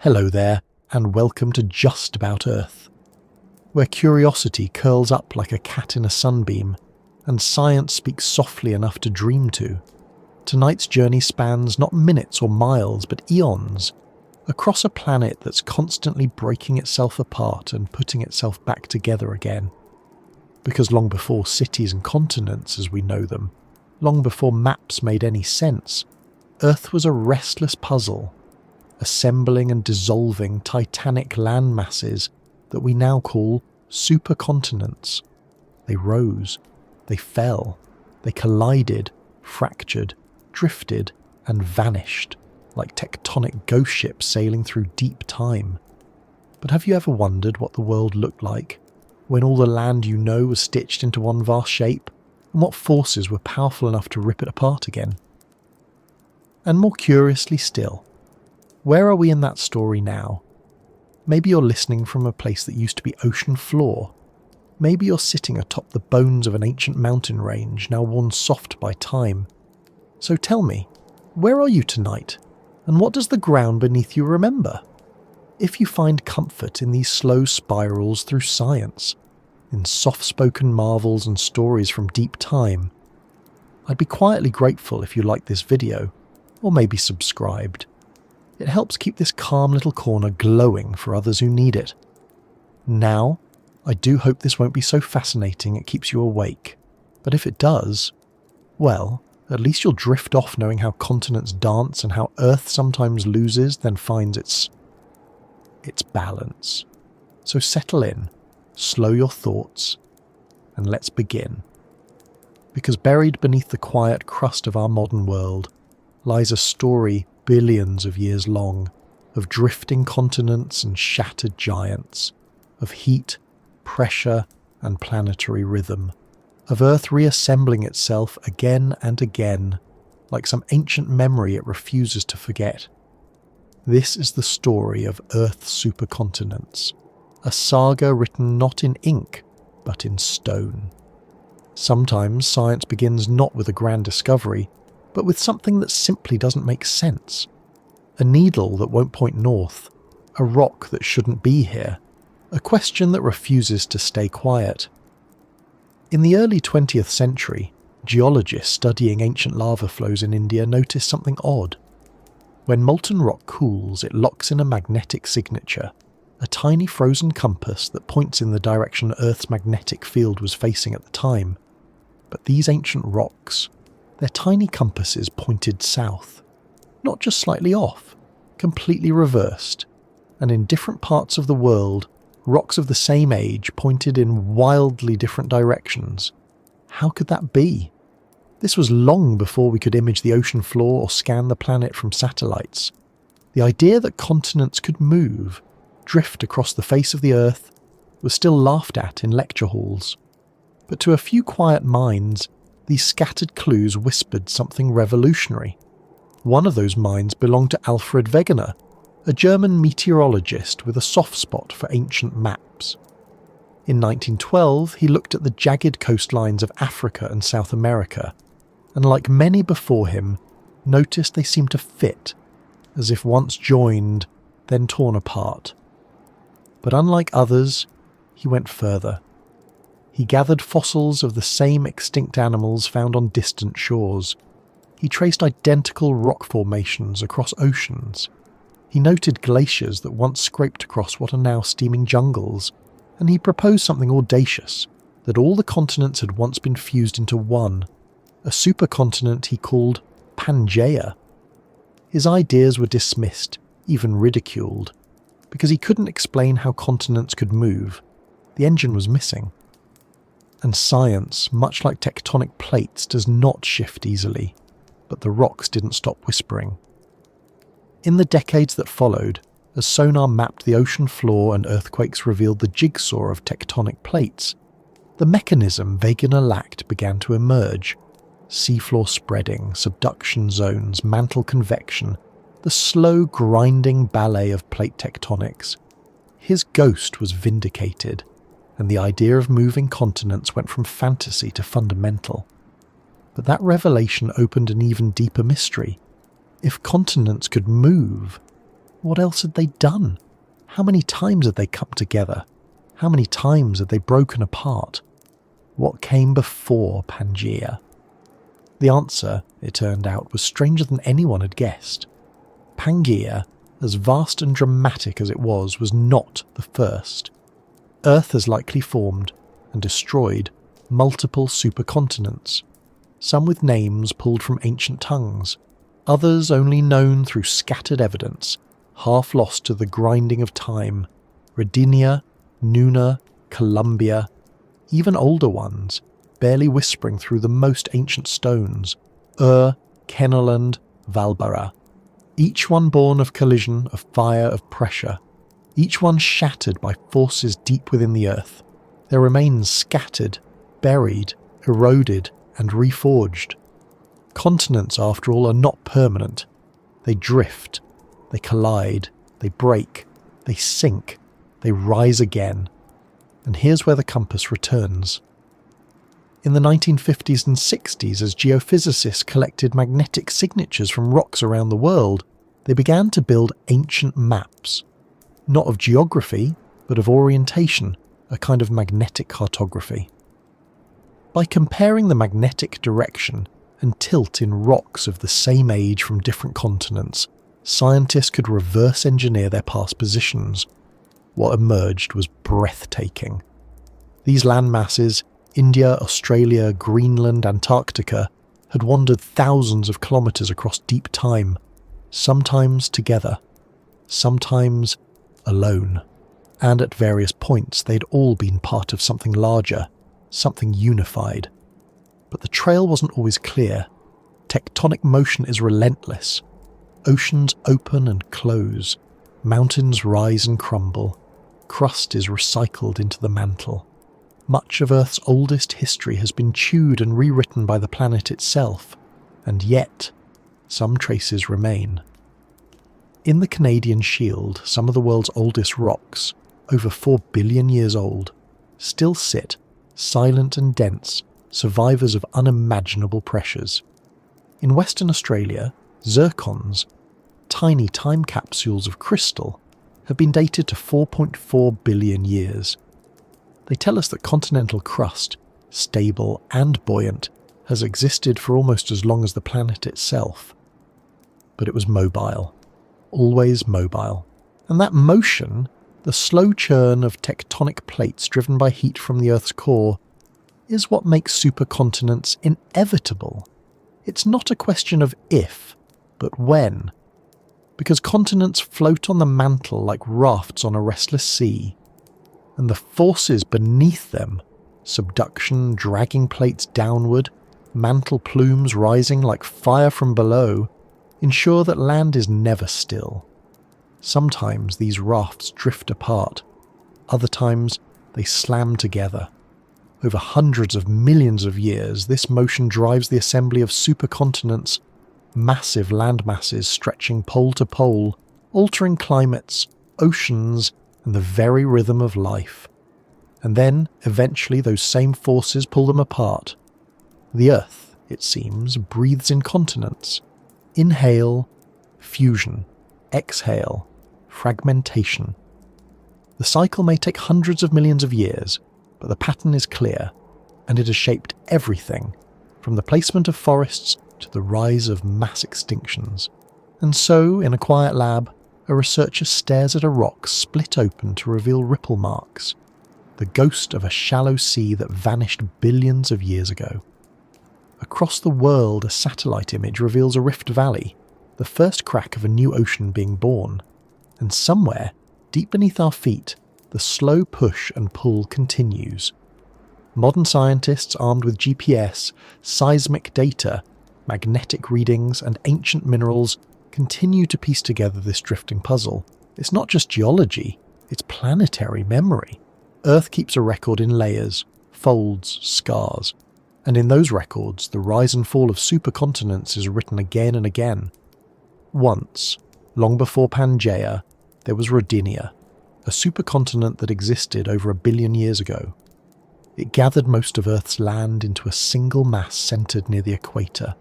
Hello there, and welcome to Just About Earth, where curiosity curls up like a cat in a sunbeam, and science speaks softly enough to dream to. Tonight's journey spans not minutes or miles, but eons, across a planet that's constantly breaking itself apart and putting itself back together again. Because long before cities and continents as we know them, long before maps made any sense, Earth was a restless puzzle, assembling and dissolving titanic land masses that we now call supercontinents. They rose, they fell, they collided, fractured, drifted, and vanished like tectonic ghost ships sailing through deep time. But have you ever wondered what the world looked like when all the land you know was stitched into one vast shape, and what forces were powerful enough to rip it apart again? And more curiously still, where are we in that story now? Maybe you're listening from a place that used to be ocean floor. Maybe you're sitting atop the bones of an ancient mountain range now worn soft by time. So tell me, where are you tonight? And what does the ground beneath you remember? If you find comfort in these slow spirals through science, in soft-spoken marvels and stories from deep time, I'd be quietly grateful if you liked this video, or maybe subscribed. It helps keep this calm little corner glowing for others who need it. Now, I do hope this won't be so fascinating it keeps you awake, but if it does, well, at least you'll drift off knowing how continents dance and how Earth sometimes loses then finds its balance. So settle in, slow your thoughts, and let's begin. Because buried beneath the quiet crust of our modern world lies a story billions of years long, of drifting continents and shattered giants, of heat, pressure, and planetary rhythm, of Earth reassembling itself again and again, like some ancient memory it refuses to forget. This is the story of Earth's supercontinents, a saga written not in ink, but in stone. Sometimes science begins not with a grand discovery, but with something that simply doesn't make sense. A needle that won't point north, a rock that shouldn't be here, a question that refuses to stay quiet. In the early 20th century, geologists studying ancient lava flows in India noticed something odd. When molten rock cools, it locks in a magnetic signature, a tiny frozen compass that points in the direction Earth's magnetic field was facing at the time. But these ancient rocks, their tiny compasses pointed south, not just slightly off, completely reversed, and in different parts of the world, rocks of the same age pointed in wildly different directions. How could that be? This was long before we could image the ocean floor or scan the planet from satellites. The idea that continents could move, drift across the face of the Earth, was still laughed at in lecture halls. But to a few quiet minds, these scattered clues whispered something revolutionary. One of those minds belonged to Alfred Wegener, a German meteorologist with a soft spot for ancient maps. In 1912, he looked at the jagged coastlines of Africa and South America, and like many before him, noticed they seemed to fit, as if once joined, then torn apart. But unlike others, he went further. He gathered fossils of the same extinct animals found on distant shores. He traced identical rock formations across oceans. He noted glaciers that once scraped across what are now steaming jungles, and he proposed something audacious, that all the continents had once been fused into one, a supercontinent he called Pangaea. His ideas were dismissed, even ridiculed, because he couldn't explain how continents could move. The engine was missing. And science, much like tectonic plates, does not shift easily, but the rocks didn't stop whispering. In the decades that followed, as sonar mapped the ocean floor and earthquakes revealed the jigsaw of tectonic plates, the mechanism Wegener lacked began to emerge. Seafloor spreading, subduction zones, mantle convection, the slow grinding ballet of plate tectonics. His ghost was vindicated, and the idea of moving continents went from fantasy to fundamental. But that revelation opened an even deeper mystery. If continents could move, What else had they done? How many times had they come together? How many times had they broken apart? What came before Pangaea? The answer, it turned out, was stranger than anyone had guessed. Pangaea, as vast and dramatic as it was not the first. Earth has likely formed and destroyed multiple supercontinents, some with names pulled from ancient tongues, others only known through scattered evidence, half lost to the grinding of time. Rodinia, Nuna, Columbia, even older ones, barely whispering through the most ancient stones, Kenorland, Valbara. Each one born of collision, of fire, of pressure, each one shattered by forces deep within the earth, their remains scattered, buried, eroded, and reforged. Continents, after all, are not permanent. They drift, they collide, they break, they sink, they rise again. And here's where the compass returns. In the 1950s and 60s, as geophysicists collected magnetic signatures from rocks around the world, they began to build ancient maps, not of geography, but of orientation, a kind of magnetic cartography. By comparing the magnetic direction and tilt in rocks of the same age from different continents, scientists could reverse engineer their past positions. What emerged was breathtaking. These landmasses, India, Australia, Greenland, Antarctica, had wandered thousands of kilometres across deep time, sometimes together, sometimes alone. And at various points they'd all been part of something larger, something unified. But the trail wasn't always clear. Tectonic motion is relentless. Oceans open and close. Mountains rise and crumble. Crust is recycled into the mantle. Much of Earth's oldest history has been chewed and rewritten by the planet itself, and yet some traces remain. In the Canadian Shield, some of the world's oldest rocks, over 4 billion years old, still sit, silent and dense, survivors of unimaginable pressures. In Western Australia, zircons, tiny time capsules of crystal, have been dated to 4.4 billion years. They tell us that continental crust, stable and buoyant, has existed for almost as long as the planet itself. But it was mobile, always mobile. And that motion, the slow churn of tectonic plates driven by heat from the Earth's core, is what makes supercontinents inevitable. It's not a question of if, but when. Because continents float on the mantle like rafts on a restless sea, and the forces beneath them, subduction dragging plates downward, mantle plumes rising like fire from below, ensure that land is never still. Sometimes these rafts drift apart, other times they slam together. Over hundreds of millions of years, this motion drives the assembly of supercontinents, massive landmasses stretching pole to pole, altering climates, oceans, and the very rhythm of life. And then, eventually, those same forces pull them apart. The Earth, it seems, breathes in continents. Inhale, fusion. Exhale, fragmentation. The cycle may take hundreds of millions of years, but the pattern is clear, and it has shaped everything, from the placement of forests to the rise of mass extinctions. And so, in a quiet lab, a researcher stares at a rock split open to reveal ripple marks, the ghost of a shallow sea that vanished billions of years ago. Across the world, a satellite image reveals a rift valley, the first crack of a new ocean being born. And somewhere, deep beneath our feet, the slow push and pull continues. Modern scientists armed with GPS, seismic data, magnetic readings, and ancient minerals continue to piece together this drifting puzzle. It's not just geology, it's planetary memory. Earth keeps a record in layers, folds, scars, and in those records the rise and fall of supercontinents is written again and again. Once, long before Pangaea, there was Rodinia, a supercontinent that existed over 1 billion years ago. It gathered most of Earth's land into a single mass centred near the equator.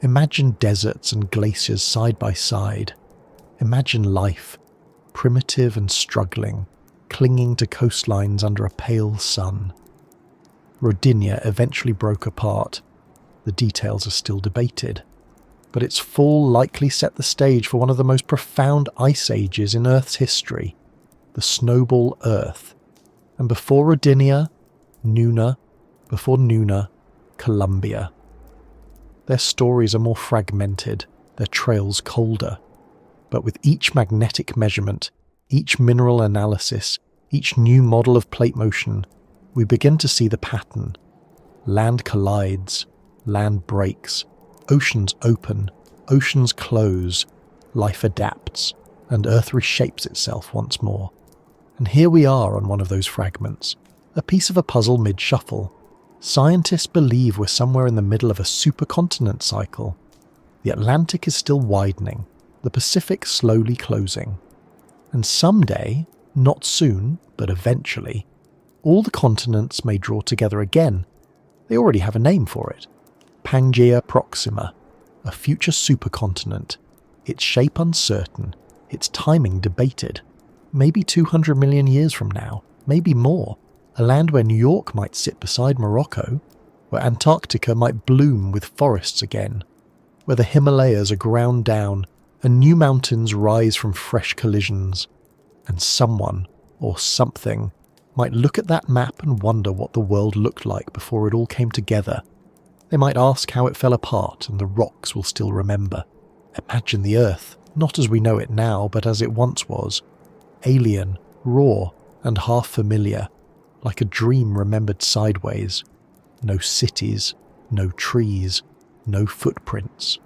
Imagine deserts and glaciers side by side. Imagine life, primitive and struggling, clinging to coastlines under a pale sun. Rodinia eventually broke apart. The details are still debated, but its fall likely set the stage for one of the most profound ice ages in Earth's history, the Snowball Earth. And before Rodinia, Nuna, before Nuna, Columbia. Their stories are more fragmented, their trails colder. But with each magnetic measurement, each mineral analysis, each new model of plate motion, we begin to see the pattern. Land collides, land breaks, oceans open, oceans close, life adapts, and Earth reshapes itself once more. And here we are on one of those fragments, a piece of a puzzle mid-shuffle. Scientists believe we're somewhere in the middle of a supercontinent cycle. The Atlantic is still widening, the Pacific slowly closing. And someday, not soon, but eventually, all the continents may draw together again. They already have a name for it. Pangaea Proxima, a future supercontinent, its shape uncertain, its timing debated. Maybe 200 million years from now, maybe more. A land where New York might sit beside Morocco, where Antarctica might bloom with forests again, where the Himalayas are ground down and new mountains rise from fresh collisions, and someone, or something, might look at that map and wonder what the world looked like before it all came together. They might ask how it fell apart, and the rocks will still remember. Imagine the Earth, not as we know it now, but as it once was, alien, raw, and half familiar, like a dream remembered sideways. No cities, no trees, no footprints,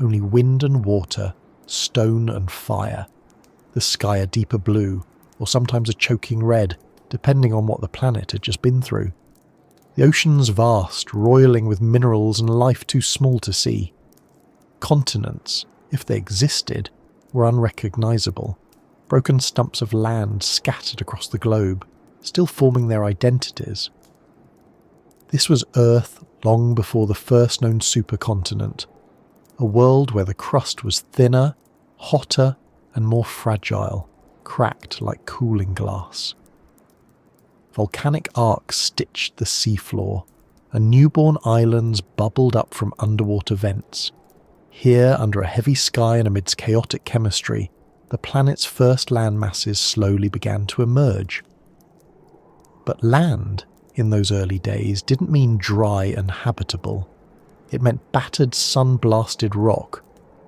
only wind and water, stone and fire. The sky a deeper blue, or sometimes a choking red, depending on what the planet had just been through. The oceans vast, roiling with minerals and life too small to see. Continents, if they existed, were unrecognisable, broken stumps of land scattered across the globe, still forming their identities. This was Earth long before the first known supercontinent, a world where the crust was thinner, hotter, and more fragile, cracked like cooling glass. Volcanic arcs stitched the seafloor, and newborn islands bubbled up from underwater vents. Here, under a heavy sky and amidst chaotic chemistry, the planet's first land masses slowly began to emerge. But land, in those early days, didn't mean dry and habitable. It meant battered, sun-blasted rock,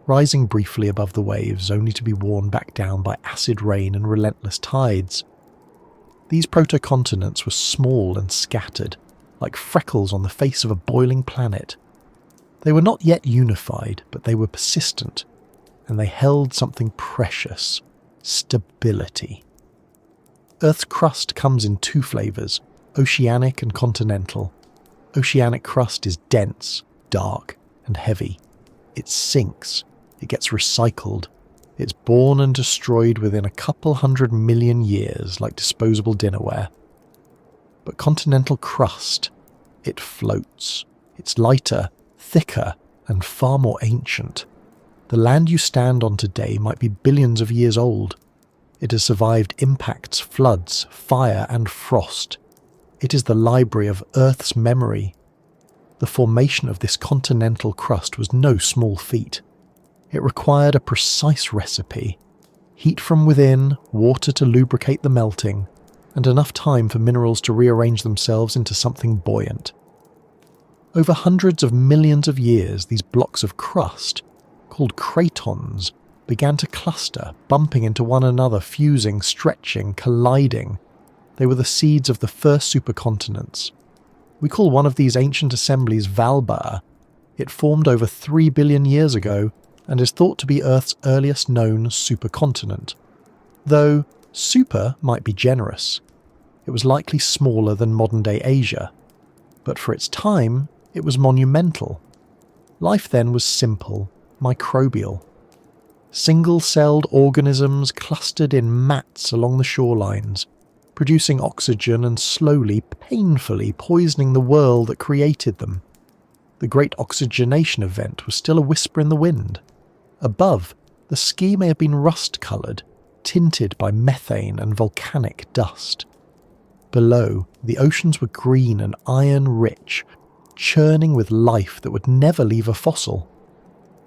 rising briefly above the waves only to be worn back down by acid rain and relentless tides. These proto-continents were small and scattered, like freckles on the face of a boiling planet. They were not yet unified, but they were persistent, and they held something precious: stability. Earth's crust comes in two flavours, oceanic and continental. Oceanic crust is dense, dark, and heavy. It sinks, it gets recycled, it's born and destroyed within a couple 100 million years like disposable dinnerware. But continental crust, it floats. It's lighter, thicker, and far more ancient. The land you stand on today might be billions of years old. It has survived impacts, floods, fire, and frost. It is the library of Earth's memory. The formation of this continental crust was no small feat. It required a precise recipe: heat from within, water to lubricate the melting, and enough time for minerals to rearrange themselves into something buoyant. Over hundreds of millions of years, these blocks of crust, called cratons, began to cluster, bumping into one another, fusing, stretching, colliding. They were the seeds of the first supercontinents. We call one of these ancient assemblies Valba. It formed over 3 billion years ago and is thought to be Earth's earliest known supercontinent. Though super might be generous. It was likely smaller than modern-day Asia. But for its time, it was monumental. Life then was simple, microbial. Single-celled organisms clustered in mats along the shorelines, producing oxygen and slowly, painfully poisoning the world that created them. The great oxygenation event was still a whisper in the wind. Above, The ski may have been rust-coloured, tinted by methane and volcanic dust. Below, the oceans were green and iron-rich, churning with life that would never leave a fossil.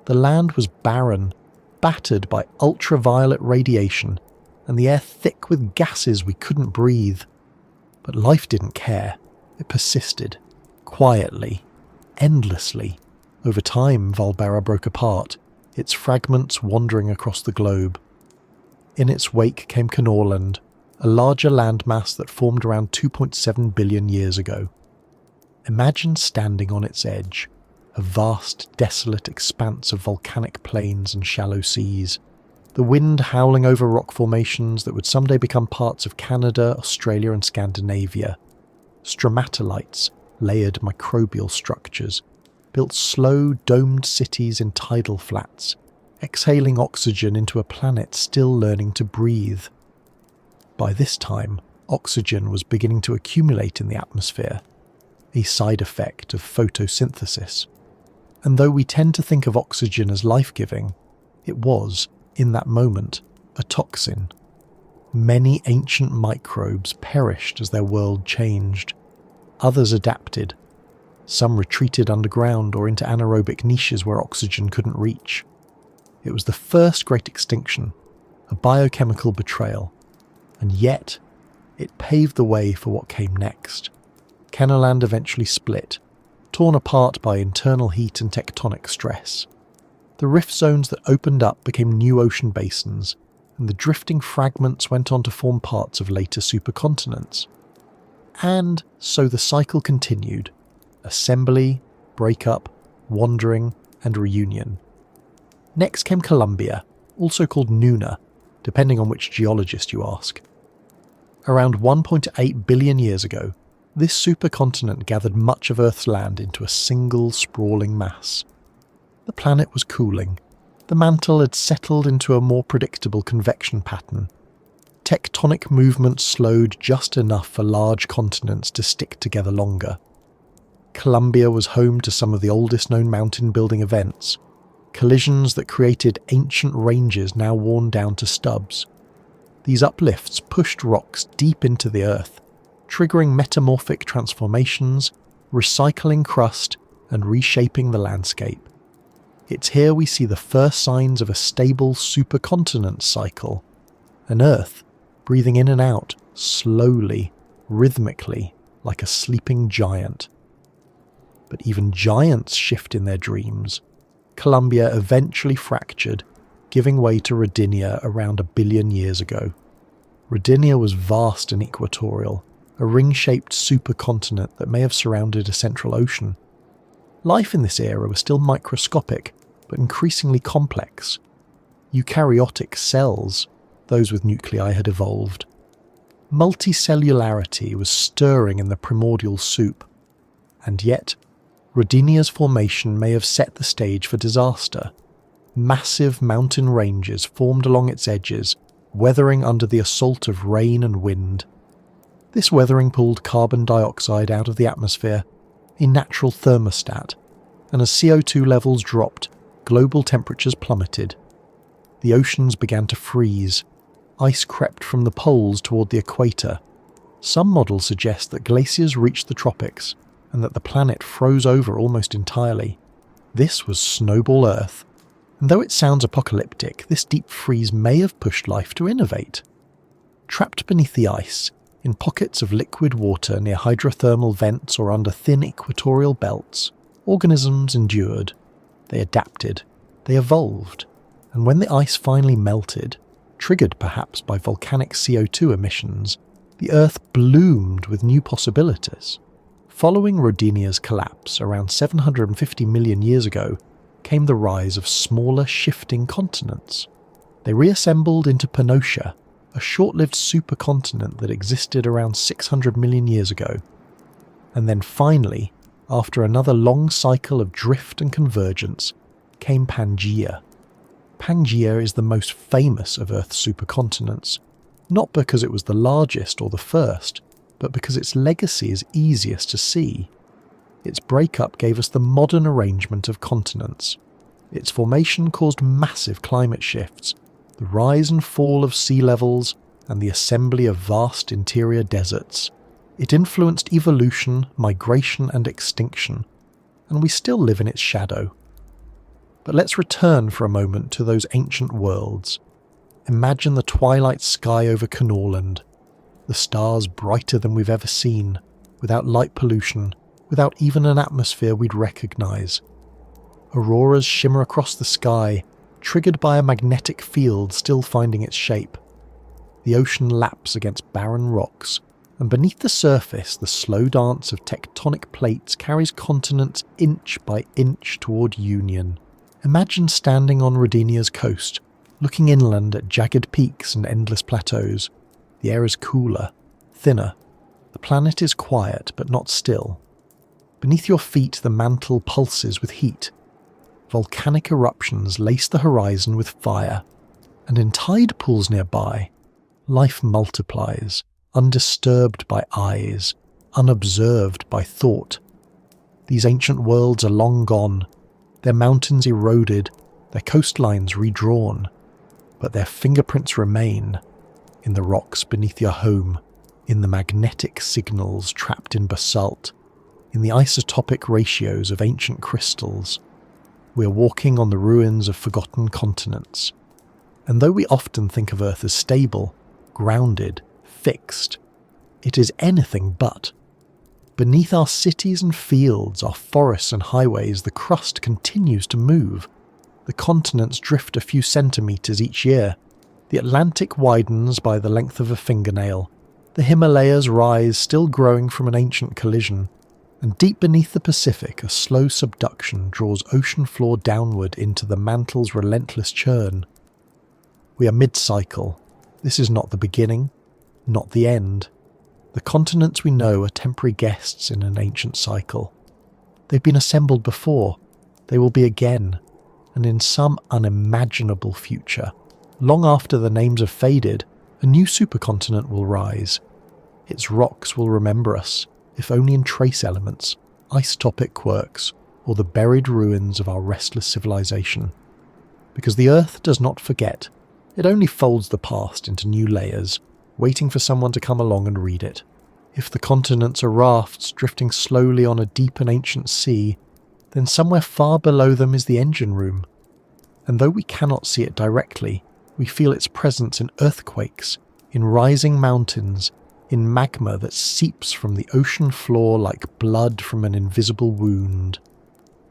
The land was barren, battered by ultraviolet radiation, and the air thick with gases we couldn't breathe. But life didn't care. It persisted, quietly, endlessly. Over time, Valbera broke apart, its fragments wandering across the globe. In its wake came Kenorland, a larger landmass that formed around 2.7 billion years ago. Imagine standing on its edge, a vast, desolate expanse of volcanic plains and shallow seas, the wind howling over rock formations that would someday become parts of Canada, Australia and Scandinavia. Stromatolites, layered microbial structures, built slow, domed cities in tidal flats, exhaling oxygen into a planet still learning to breathe. By this time, oxygen was beginning to accumulate in the atmosphere, a side effect of photosynthesis. And though we tend to think of oxygen as life-giving, it was, in that moment, a toxin. Many ancient microbes perished as their world changed. Others adapted. Some retreated underground or into anaerobic niches where oxygen couldn't reach. It was the first great extinction, a biochemical betrayal, and yet it paved the way for what came next. Kenorland eventually split, torn apart by internal heat and tectonic stress. The rift zones that opened up became new ocean basins, and the drifting fragments went on to form parts of later supercontinents. And so the cycle continued: assembly, breakup, wandering, and reunion. Next came Columbia, also called Nuna, depending on which geologist you ask. Around 1.8 billion years ago, this supercontinent gathered much of Earth's land into a single sprawling mass. The planet was cooling. The mantle had settled into a more predictable convection pattern. Tectonic movement slowed just enough for large continents to stick together longer. Columbia was home to some of the oldest known mountain-building events, collisions that created ancient ranges now worn down to stubs. These uplifts pushed rocks deep into the Earth, triggering metamorphic transformations, recycling crust, and reshaping the landscape. It's here we see the first signs of a stable supercontinent cycle, an Earth breathing in and out, slowly, rhythmically, like a sleeping giant. But even giants shift in their dreams. Columbia eventually fractured, giving way to Rodinia around 1 billion years ago. Rodinia was vast and equatorial, a ring-shaped supercontinent that may have surrounded a central ocean. Life in this era was still microscopic, but increasingly complex. Eukaryotic cells, those with nuclei, had evolved. Multicellularity was stirring in the primordial soup. And yet, Rodinia's formation may have set the stage for disaster. Massive mountain ranges formed along its edges, weathering under the assault of rain and wind. This weathering pulled carbon dioxide out of the atmosphere, a natural thermostat, and as CO2 levels dropped, global temperatures plummeted. The oceans began to freeze. Ice crept from the poles toward the equator. Some models suggest that glaciers reached the tropics, and that the planet froze over almost entirely. This was Snowball Earth, and though it sounds apocalyptic, this deep freeze may have pushed life to innovate. Trapped beneath the ice, in pockets of liquid water near hydrothermal vents or under thin equatorial belts, organisms endured. They adapted. They evolved. And when the ice finally melted, triggered perhaps by volcanic CO2 emissions, the Earth bloomed with new possibilities. Following Rodinia's collapse around 750 million years ago came the rise of smaller shifting continents. They reassembled into Pannotia, a short-lived supercontinent that existed around 600 million years ago. And then finally, after another long cycle of drift and convergence, came Pangaea. Pangaea is the most famous of Earth's supercontinents, not because it was the largest or the first, but because its legacy is easiest to see. Its breakup gave us the modern arrangement of continents. Its formation caused massive climate shifts, the rise and fall of sea levels, and the assembly of vast interior deserts. It influenced evolution, migration, and extinction, and we still live in its shadow. But let's return for a moment to those ancient worlds. Imagine the twilight sky over Kenorland, the stars brighter than we've ever seen, without light pollution, without even an atmosphere we'd recognise. Auroras shimmer across the sky, triggered by a magnetic field still finding its shape. The ocean laps against barren rocks, and beneath the surface the slow dance of tectonic plates carries continents inch by inch toward union. Imagine standing on Rodinia's coast, looking inland at jagged peaks and endless plateaus. The air is cooler, thinner. The planet is quiet but not still. Beneath your feet the mantle pulses with heat. Volcanic eruptions lace the horizon with fire, and in tide pools nearby, life multiplies, undisturbed by eyes, unobserved by thought. These ancient worlds are long gone, their mountains eroded, their coastlines redrawn, but their fingerprints remain in the rocks beneath your home, in the magnetic signals trapped in basalt, in the isotopic ratios of ancient crystals. We are walking on the ruins of forgotten continents. And though we often think of Earth as stable, grounded, fixed, it is anything but. Beneath our cities and fields, our forests and highways, the crust continues to move. The continents drift a few centimetres each year. The Atlantic widens by the length of a fingernail. The Himalayas rise, still growing from an ancient collision. And deep beneath the Pacific, a slow subduction draws ocean floor downward into the mantle's relentless churn. We are mid-cycle. This is not the beginning, not the end. The continents we know are temporary guests in an ancient cycle. They've been assembled before. They will be again, and in some unimaginable future, long after the names have faded, a new supercontinent will rise. Its rocks will remember us, if only in trace elements, isotopic quirks, or the buried ruins of our restless civilization. Because the Earth does not forget. It only folds the past into new layers, waiting for someone to come along and read it. If the continents are rafts drifting slowly on a deep and ancient sea, then somewhere far below them is the engine room. And though we cannot see it directly, we feel its presence in earthquakes, in rising mountains, in magma that seeps from the ocean floor like blood from an invisible wound.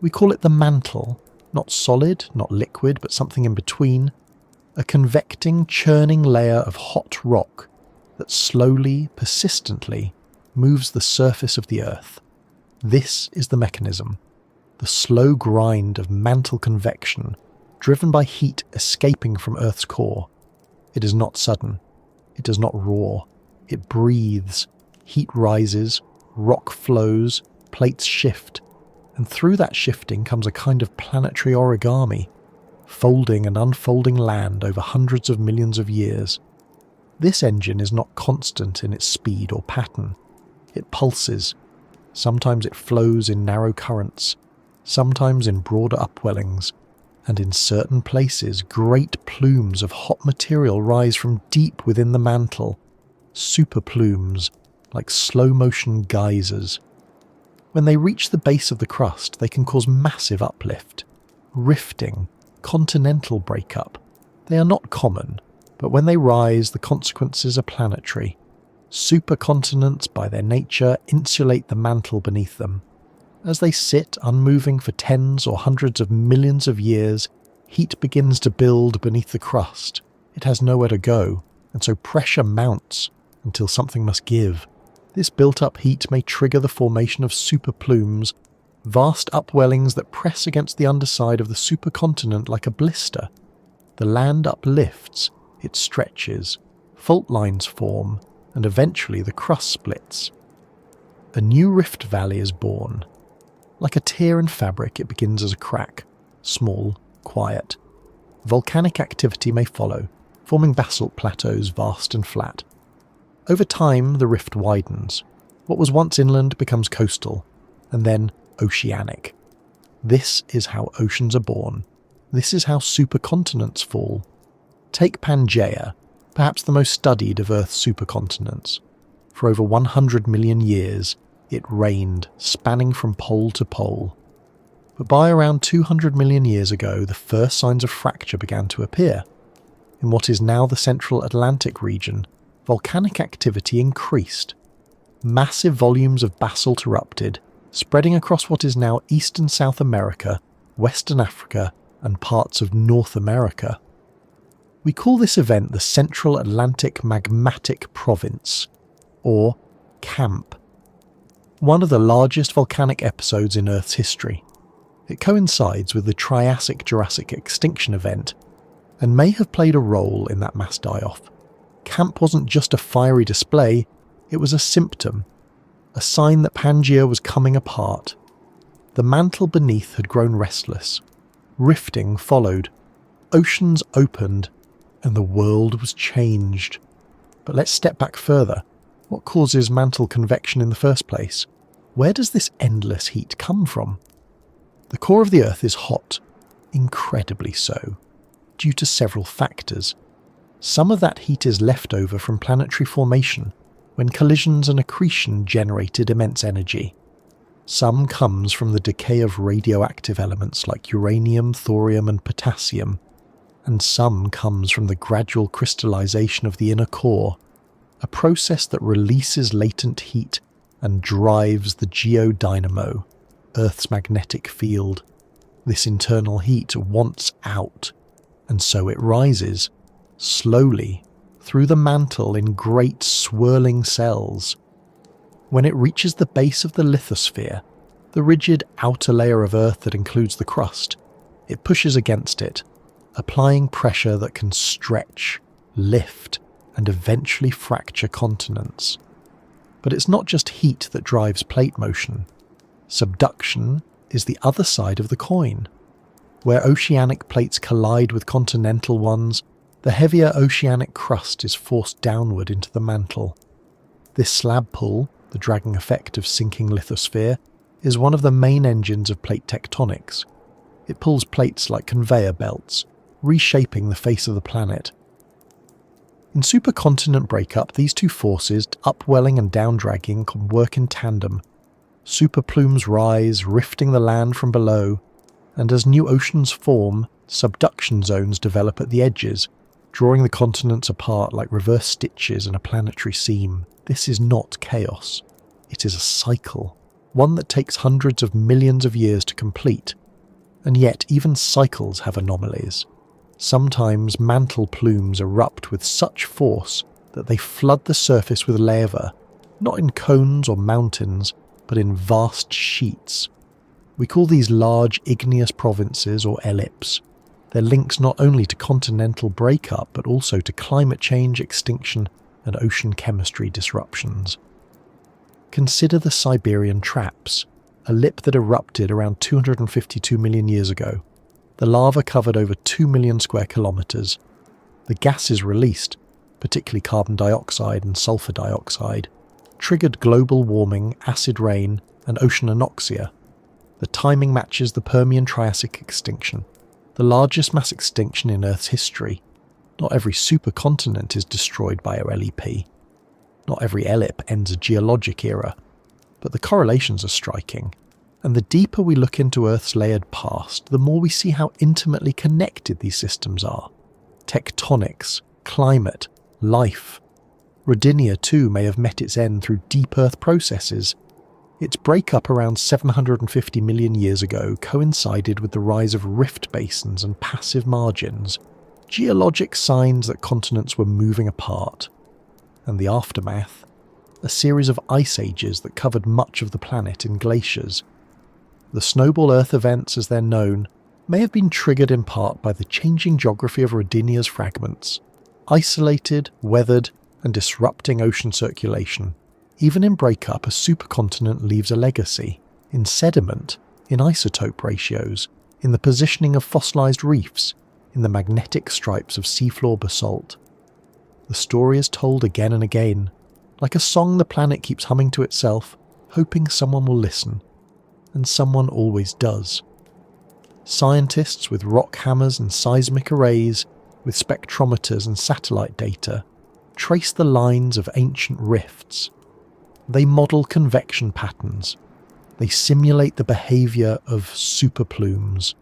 We call it the mantle, not solid, not liquid, but something in between, a convecting, churning layer of hot rock that slowly, persistently moves the surface of the Earth. This is the mechanism, the slow grind of mantle convection, driven by heat escaping from Earth's core. It is not sudden. It does not roar. It breathes, heat rises, rock flows, plates shift, and through that shifting comes a kind of planetary origami, folding and unfolding land over hundreds of millions of years. This engine is not constant in its speed or pattern. It pulses. Sometimes it flows in narrow currents, sometimes in broader upwellings, and in certain places great plumes of hot material rise from deep within the mantle, super plumes, like slow-motion geysers. When they reach the base of the crust, they can cause massive uplift, rifting, continental breakup. They are not common, but when they rise, the consequences are planetary. Supercontinents, by their nature, insulate the mantle beneath them. As they sit unmoving for tens or hundreds of millions of years, heat begins to build beneath the crust. It has nowhere to go, and so pressure mounts until something must give. This built-up heat may trigger the formation of super plumes, vast upwellings that press against the underside of the supercontinent like a blister. The land uplifts, it stretches, fault lines form, and eventually the crust splits. A new rift valley is born. Like a tear in fabric, it begins as a crack, small, quiet. Volcanic activity may follow, forming basalt plateaus vast and flat. Over time, the rift widens. What was once inland becomes coastal, and then oceanic. This is how oceans are born, This is how supercontinents fall. Take Pangaea, perhaps the most studied of Earth's supercontinents. For over 100 million years, it reigned, spanning from pole to pole. But by around 200 million years ago, the first signs of fracture began to appear. In what is now the central Atlantic region, volcanic activity increased. Massive volumes of basalt erupted, spreading across what is now eastern South America, western Africa, and parts of North America. We call this event the Central Atlantic Magmatic Province, or CAMP, one of the largest volcanic episodes in Earth's history. It coincides with the Triassic-Jurassic extinction event, and may have played a role in that mass die-off. CAMP wasn't just a fiery display, it was a symptom, a sign that Pangaea was coming apart. The mantle beneath had grown restless. Rifting followed. Oceans opened, and the world was changed. But let's step back further. What causes mantle convection in the first place? Where does this endless heat come from? The core of the Earth is hot, incredibly so, due to several factors. Some of that heat is left over from planetary formation, when collisions and accretion generated immense energy. Some comes from the decay of radioactive elements like uranium, thorium and potassium, and some comes from the gradual crystallization of the inner core, a process that releases latent heat and drives the geodynamo, Earth's magnetic field. This internal heat wants out, and so it rises, slowly, through the mantle in great swirling cells. When it reaches the base of the lithosphere, the rigid outer layer of Earth that includes the crust, it pushes against it, applying pressure that can stretch, lift, and eventually fracture continents. But it's not just heat that drives plate motion. Subduction is the other side of the coin. Where oceanic plates collide with continental ones, the heavier oceanic crust is forced downward into the mantle. This slab pull, the dragging effect of sinking lithosphere, is one of the main engines of plate tectonics. It pulls plates like conveyor belts, reshaping the face of the planet. In supercontinent breakup, these two forces, upwelling and downdragging, can work in tandem. Superplumes rise, rifting the land from below, and as new oceans form, subduction zones develop at the edges, drawing the continents apart like reverse stitches in a planetary seam. This is not chaos. It is a cycle, one that takes hundreds of millions of years to complete. And yet even cycles have anomalies. Sometimes mantle plumes erupt with such force that they flood the surface with lava, not in cones or mountains, but in vast sheets. We call these large igneous provinces or ellipses. They're links not only to continental breakup but also to climate change, extinction, and ocean chemistry disruptions. Consider the Siberian Traps, a lip that erupted around 252 million years ago. The lava covered over 2 million square kilometres. The gases released, particularly carbon dioxide and sulfur dioxide, triggered global warming, acid rain, and ocean anoxia. The timing matches the Permian-Triassic extinction, the largest mass extinction in Earth's history. Not every supercontinent is destroyed by a LEP. Not every ellip ends a geologic era. But the correlations are striking. And the deeper we look into Earth's layered past, the more we see how intimately connected these systems are. Tectonics, climate, life. Rodinia too may have met its end through deep Earth processes. Its breakup around 750 million years ago coincided with the rise of rift basins and passive margins, geologic signs that continents were moving apart. And the aftermath? A series of ice ages that covered much of the planet in glaciers. The snowball Earth events, as they're known, may have been triggered in part by the changing geography of Rodinia's fragments, isolated, weathered, and disrupting ocean circulation. Even in breakup, a supercontinent leaves a legacy, in sediment, in isotope ratios, in the positioning of fossilized reefs, in the magnetic stripes of seafloor basalt. The story is told again and again, like a song the planet keeps humming to itself, hoping someone will listen. And someone always does. Scientists with rock hammers and seismic arrays, with spectrometers and satellite data, trace the lines of ancient rifts. They model convection patterns. They simulate the behaviour of superplumes.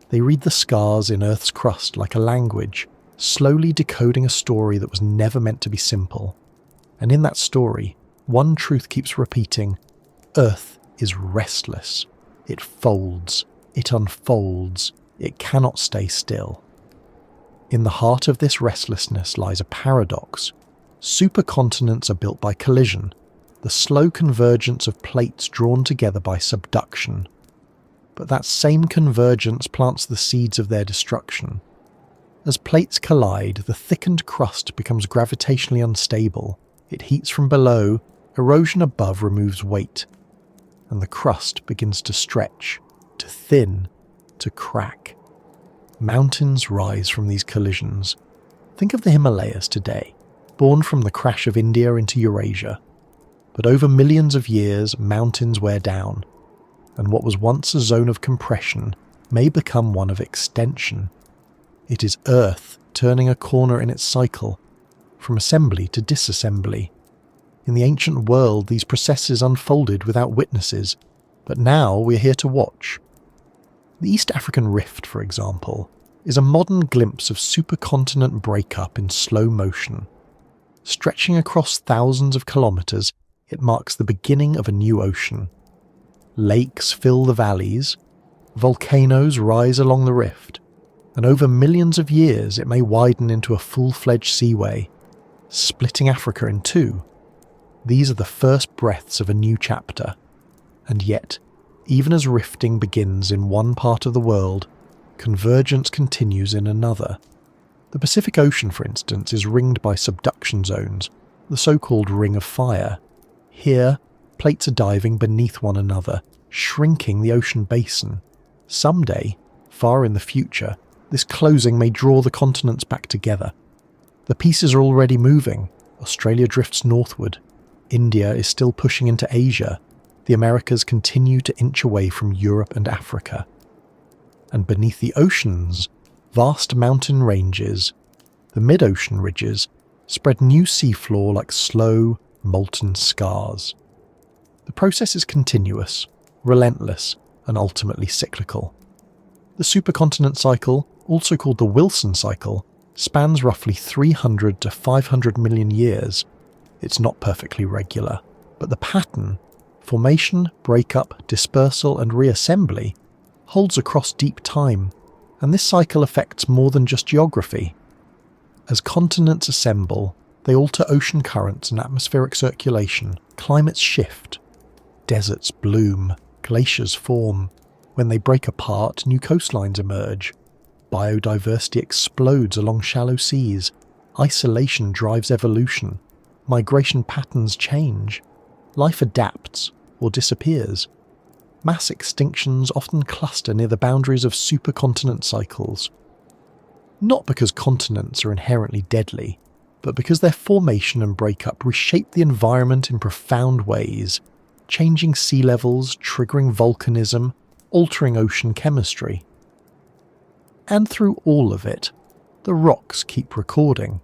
They read the scars in Earth's crust like a language, slowly decoding a story that was never meant to be simple. And in that story, one truth keeps repeating: Earth is restless. It folds. It unfolds. It cannot stay still. In the heart of this restlessness lies a paradox. Supercontinents are built by collision, the slow convergence of plates drawn together by subduction. But that same convergence plants the seeds of their destruction. As plates collide, the thickened crust becomes gravitationally unstable. It heats from below, erosion above removes weight, and the crust begins to stretch, to thin, to crack. Mountains rise from these collisions. Think of the Himalayas today, born from the crash of India into Eurasia. But over millions of years, mountains wear down, and what was once a zone of compression may become one of extension. It is Earth turning a corner in its cycle, from assembly to disassembly. In the ancient world, these processes unfolded without witnesses, but now we're here to watch. The East African Rift, for example, is a modern glimpse of supercontinent breakup in slow motion. Stretching across thousands of kilometres, it marks the beginning of a new ocean. Lakes fill the valleys, volcanoes rise along the rift, and over millions of years it may widen into a full-fledged seaway, splitting Africa in two. These are the first breaths of a new chapter, and yet, even as rifting begins in one part of the world, convergence continues in another. The Pacific Ocean, for instance, is ringed by subduction zones, the so-called Ring of Fire. Here, plates are diving beneath one another, shrinking the ocean basin. Someday, far in the future, this closing may draw the continents back together. The pieces are already moving. Australia drifts northward. India is still pushing into Asia. The Americas continue to inch away from Europe and Africa. And beneath the oceans, vast mountain ranges, the mid-ocean ridges, spread new seafloor like slow, molten scars. The process is continuous, relentless, and ultimately cyclical. The supercontinent cycle, also called the Wilson cycle, spans roughly 300 to 500 million years. It's not perfectly regular, but the pattern, formation, breakup, dispersal, and reassembly, holds across deep time, and this cycle affects more than just geography. As continents assemble, they alter ocean currents and atmospheric circulation, climates shift, deserts bloom, glaciers form. When they break apart, new coastlines emerge. Biodiversity explodes along shallow seas. Isolation drives evolution. Migration patterns change. Life adapts or disappears. Mass extinctions often cluster near the boundaries of supercontinent cycles. Not because continents are inherently deadly, but because their formation and breakup reshape the environment in profound ways, changing sea levels, triggering volcanism, altering ocean chemistry. And through all of it, the rocks keep recording.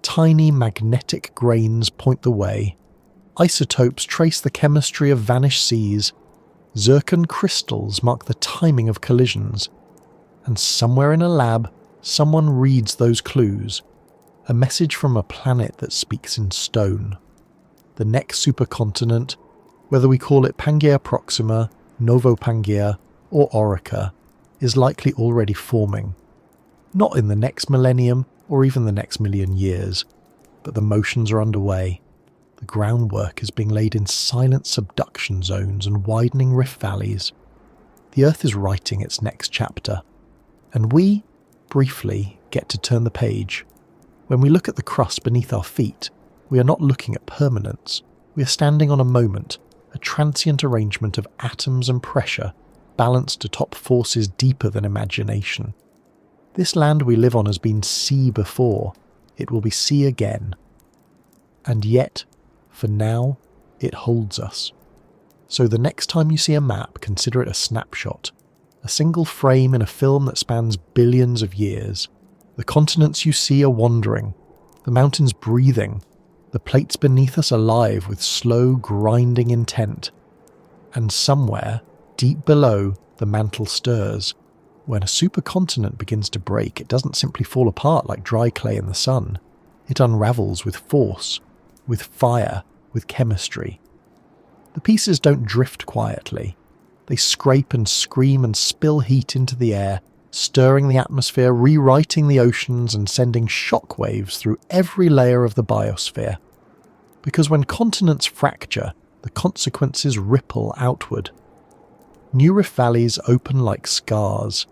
Tiny magnetic grains point the way. Isotopes trace the chemistry of vanished seas. Zircon crystals mark the timing of collisions. And somewhere in a lab, someone reads those clues. A message from a planet that speaks in stone. The next supercontinent, whether we call it Pangaea Proxima, Novo Pangaea, or Orica, is likely already forming. Not in the next millennium or even the next million years, but the motions are underway. The groundwork is being laid in silent subduction zones and widening rift valleys. The Earth is writing its next chapter, and we, briefly, get to turn the page. When we look at the crust beneath our feet, we are not looking at permanence. We are standing on a moment, a transient arrangement of atoms and pressure, balanced atop forces deeper than imagination. This land we live on has been sea before. It will be sea again. And yet, for now, it holds us. So the next time you see a map, consider it a snapshot. a single frame in a film that spans billions of years. The continents you see are wandering, the mountains breathing, the plates beneath us alive with slow, grinding intent. And somewhere, deep below, the mantle stirs. When a supercontinent begins to break, it doesn't simply fall apart like dry clay in the sun. It unravels with force, with fire, with chemistry. The pieces don't drift quietly. They scrape and scream and spill heat into the air, stirring the atmosphere, rewriting the oceans and sending shockwaves through every layer of the biosphere. Because when continents fracture, the consequences ripple outward. New rift valleys open like scars.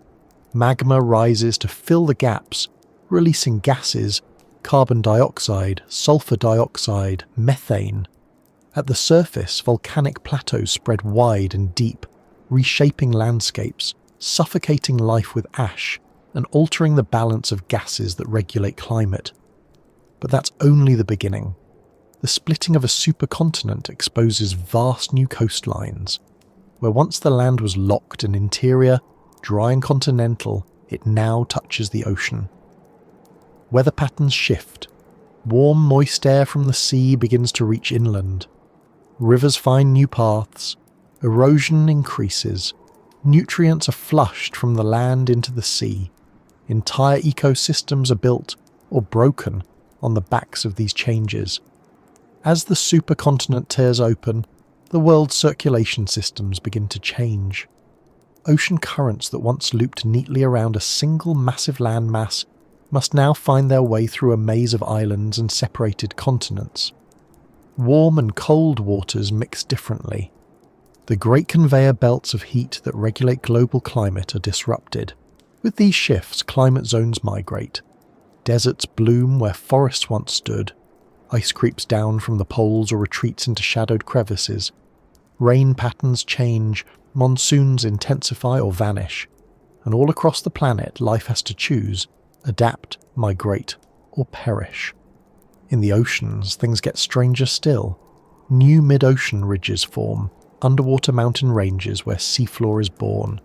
Magma rises to fill the gaps, releasing gases, carbon dioxide, sulfur dioxide, methane. At the surface, volcanic plateaus spread wide and deep, reshaping landscapes, suffocating life with ash, and altering the balance of gases that regulate climate. But that's only the beginning. The splitting of a supercontinent exposes vast new coastlines. Where once the land was locked and interior, dry and continental, it now touches the ocean. Weather patterns shift. Warm, moist air from the sea begins to reach inland. Rivers find new paths. Erosion increases. Nutrients are flushed from the land into the sea. Entire ecosystems are built, or broken, on the backs of these changes. As the supercontinent tears open, the world's circulation systems begin to change. Ocean currents that once looped neatly around a single massive landmass must now find their way through a maze of islands and separated continents. Warm and cold waters mix differently. The great conveyor belts of heat that regulate global climate are disrupted. With these shifts, climate zones migrate. Deserts bloom where forests once stood. Ice creeps down from the poles or retreats into shadowed crevices. Rain patterns change, monsoons intensify or vanish. And all across the planet, life has to choose, adapt, migrate, or perish. In the oceans, things get stranger still. New mid-ocean ridges form, underwater mountain ranges where seafloor is born.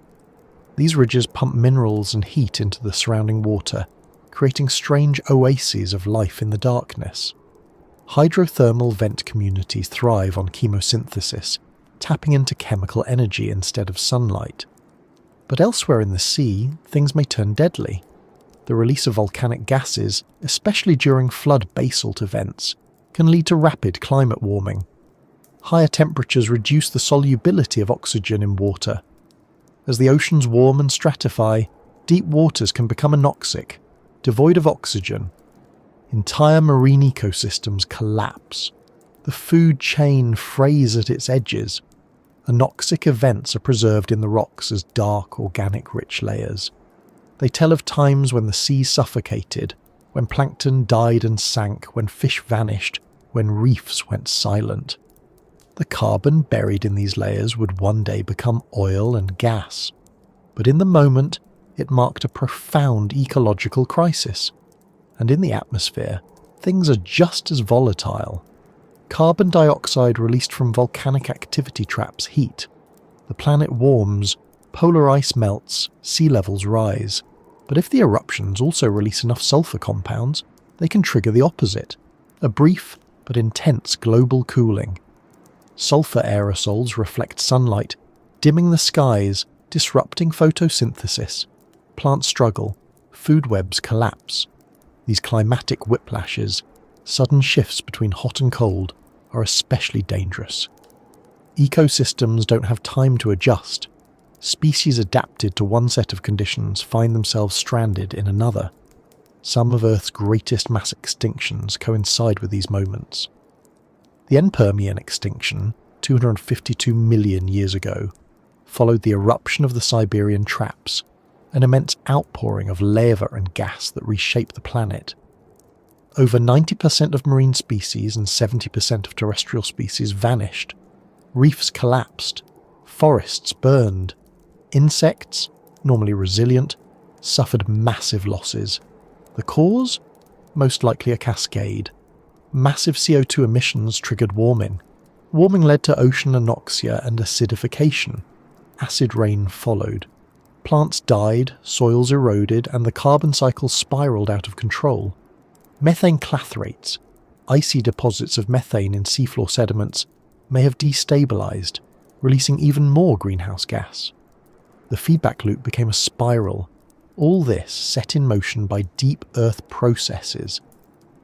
These ridges pump minerals and heat into the surrounding water, creating strange oases of life in the darkness. Hydrothermal vent communities thrive on chemosynthesis, tapping into chemical energy instead of sunlight. But elsewhere in the sea, things may turn deadly. The release of volcanic gases, especially during flood basalt events, can lead to rapid climate warming. Higher temperatures reduce the solubility of oxygen in water. As the oceans warm and stratify, deep waters can become anoxic, devoid of oxygen. Entire marine ecosystems collapse. The food chain frays at its edges. Anoxic events are preserved in the rocks as dark, organic, rich layers. They tell of times when the sea suffocated, when plankton died and sank, when fish vanished, when reefs went silent. The carbon buried in these layers would one day become oil and gas. But in the moment, it marked a profound ecological crisis. And in the atmosphere, things are just as volatile. Carbon dioxide released from volcanic activity traps heat. The planet warms, polar ice melts, sea levels rise. But if the eruptions also release enough sulfur compounds, they can trigger the opposite, a brief but intense global cooling. Sulfur aerosols reflect sunlight, dimming the skies, disrupting photosynthesis. Plants struggle, food webs collapse. These climatic whiplashes, sudden shifts between hot and cold, are especially dangerous. Ecosystems don't have time to adjust. Species adapted to one set of conditions find themselves stranded in another. Some of Earth's greatest mass extinctions coincide with these moments. The end-Permian extinction, 252 million years ago, followed the eruption of the Siberian traps, an immense outpouring of lava and gas that reshaped the planet. Over 90% of marine species and 70% of terrestrial species vanished. Reefs collapsed. Forests burned. Insects, normally resilient, suffered massive losses. The cause? Most likely a cascade. Massive CO2 emissions triggered warming. Warming led to ocean anoxia and acidification. Acid rain followed. Plants died, soils eroded, and the carbon cycle spiraled out of control. Methane clathrates, icy deposits of methane in seafloor sediments, may have destabilized, releasing even more greenhouse gas. The feedback loop became a spiral, all this set in motion by deep earth processes,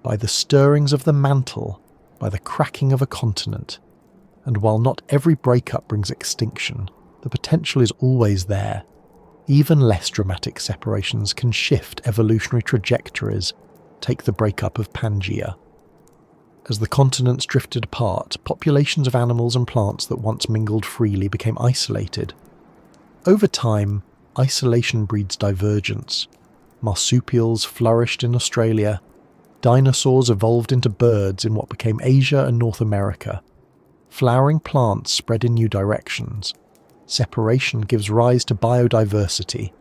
by the stirrings of the mantle, by the cracking of a continent. And while not every breakup brings extinction, the potential is always there. Even less dramatic separations can shift evolutionary trajectories. Take the breakup of Pangaea. As the continents drifted apart, populations of animals and plants that once mingled freely became isolated. Over time, isolation breeds divergence. Marsupials flourished in Australia. Dinosaurs evolved into birds in what became Asia and North America. Flowering plants spread in new directions. Separation gives rise to biodiversity,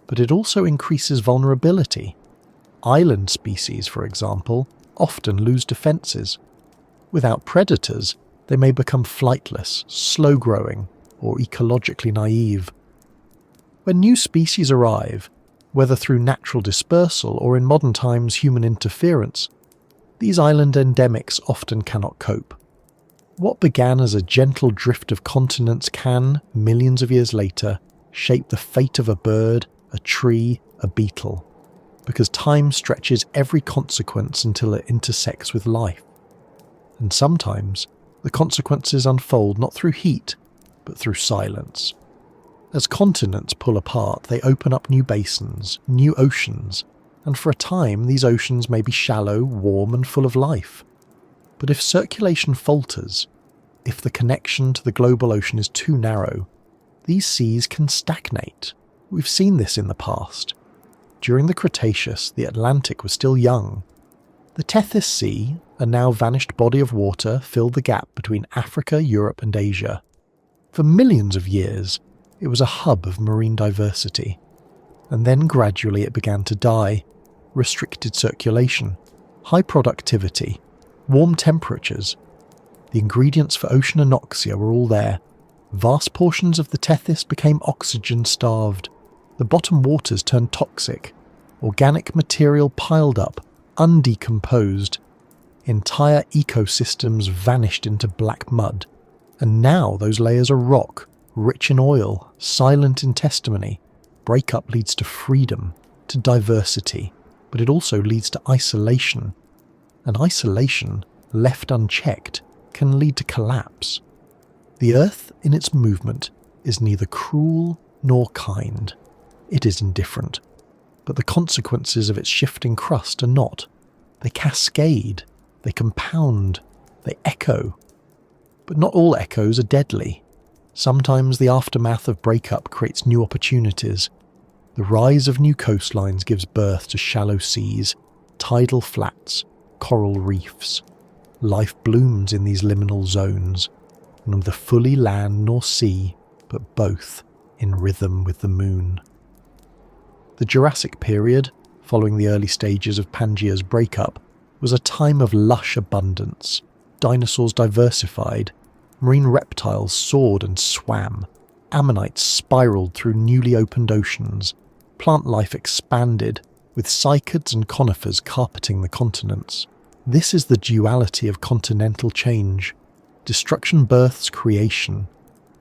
but it also increases vulnerability. Island species, for example, often lose defences. Without predators, they may become flightless, slow-growing, or ecologically naive. When new species arrive, whether through natural dispersal or in modern times human interference, these island endemics often cannot cope. What began as a gentle drift of continents can, millions of years later, shape the fate of a bird, a tree, a beetle, because time stretches every consequence until it intersects with life. And sometimes, the consequences unfold not through heat, but through silence. As continents pull apart, they open up new basins, new oceans, and for a time these oceans may be shallow, warm, and full of life. But if circulation falters, if the connection to the global ocean is too narrow, these seas can stagnate. We've seen this in the past. During the Cretaceous, the Atlantic was still young. The Tethys Sea, a now vanished body of water, filled the gap between Africa, Europe, and Asia. For millions of years, it was a hub of marine diversity. And then gradually it began to die. Restricted circulation, high productivity, warm temperatures. The ingredients for ocean anoxia were all there. Vast portions of the Tethys became oxygen-starved. The bottom waters turned toxic. Organic material piled up, undecomposed. Entire ecosystems vanished into black mud. And now those layers are rock, rich in oil, silent in testimony. Breakup leads to freedom, to diversity, but it also leads to isolation. And isolation, left unchecked, can lead to collapse. The Earth, in its movement, is neither cruel nor kind. It is indifferent. But the consequences of its shifting crust are not. They cascade, they compound, they echo. But not all echoes are deadly. Sometimes the aftermath of breakup creates new opportunities. The rise of new coastlines gives birth to shallow seas, tidal flats, coral reefs. Life blooms in these liminal zones, neither fully land nor sea, but both in rhythm with the moon. The Jurassic period, following the early stages of Pangaea's breakup, was a time of lush abundance. Dinosaurs diversified, marine reptiles soared and swam, ammonites spiraled through newly opened oceans, plant life expanded, with cycads and conifers carpeting the continents. This is the duality of continental change. Destruction births creation.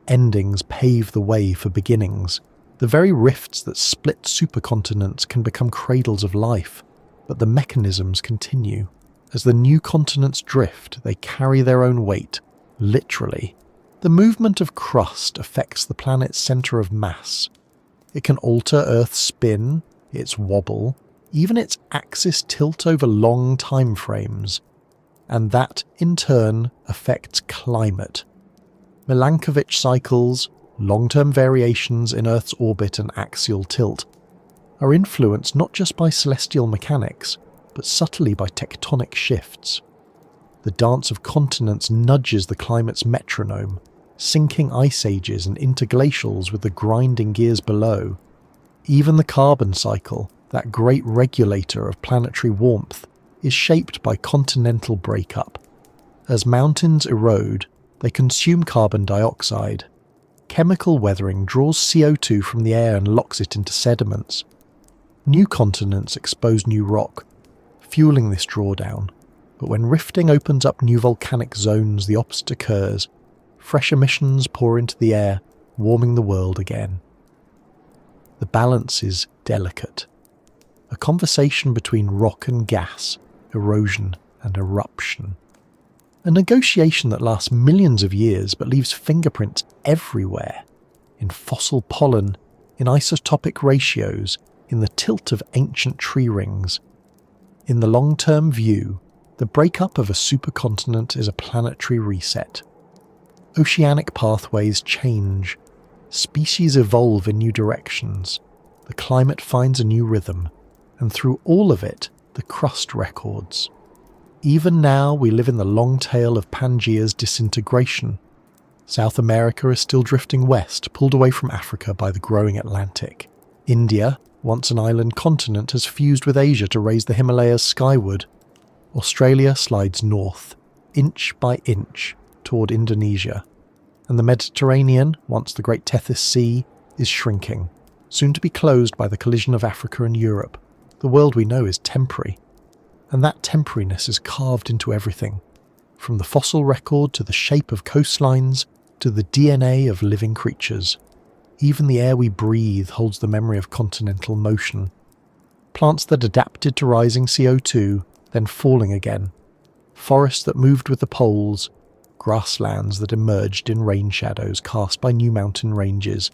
Endings pave the way for beginnings. The very rifts that split supercontinents can become cradles of life, but the mechanisms continue. As the new continents drift, they carry their own weight, literally. The movement of crust affects the planet's centre of mass. It can alter Earth's spin, its wobble, even its axis tilt over long time frames, and that, in turn, affects climate. Milankovitch cycles, long-term variations in Earth's orbit and axial tilt, are influenced not just by celestial mechanics, but subtly by tectonic shifts. The dance of continents nudges the climate's metronome, syncing ice ages and interglacials with the grinding gears below. Even the carbon cycle, that great regulator of planetary warmth, is shaped by continental breakup. As mountains erode, they consume carbon dioxide. Chemical weathering draws CO2 from the air and locks it into sediments. New continents expose new rock, fueling this drawdown. But when rifting opens up new volcanic zones, the opposite occurs. Fresh emissions pour into the air, warming the world again. The balance is delicate. A conversation between rock and gas, erosion and eruption. A negotiation that lasts millions of years but leaves fingerprints everywhere. In fossil pollen, in isotopic ratios, in the tilt of ancient tree rings. In the long-term view, the breakup of a supercontinent is a planetary reset. Oceanic pathways change. Species evolve in new directions. The climate finds a new rhythm. And through all of it, the crust records. Even now, we live in the long tail of Pangaea's disintegration. South America is still drifting west, pulled away from Africa by the growing Atlantic. India, once an island continent, has fused with Asia to raise the Himalayas skyward. Australia slides north, inch by inch, toward Indonesia. And the Mediterranean, once the Great Tethys Sea, is shrinking, soon to be closed by the collision of Africa and Europe. The world we know is temporary. And that temporariness is carved into everything, from the fossil record to the shape of coastlines to the DNA of living creatures. Even the air we breathe holds the memory of continental motion. Plants that adapted to rising CO2, then falling again. Forests that moved with the poles. Grasslands that emerged in rain shadows cast by new mountain ranges.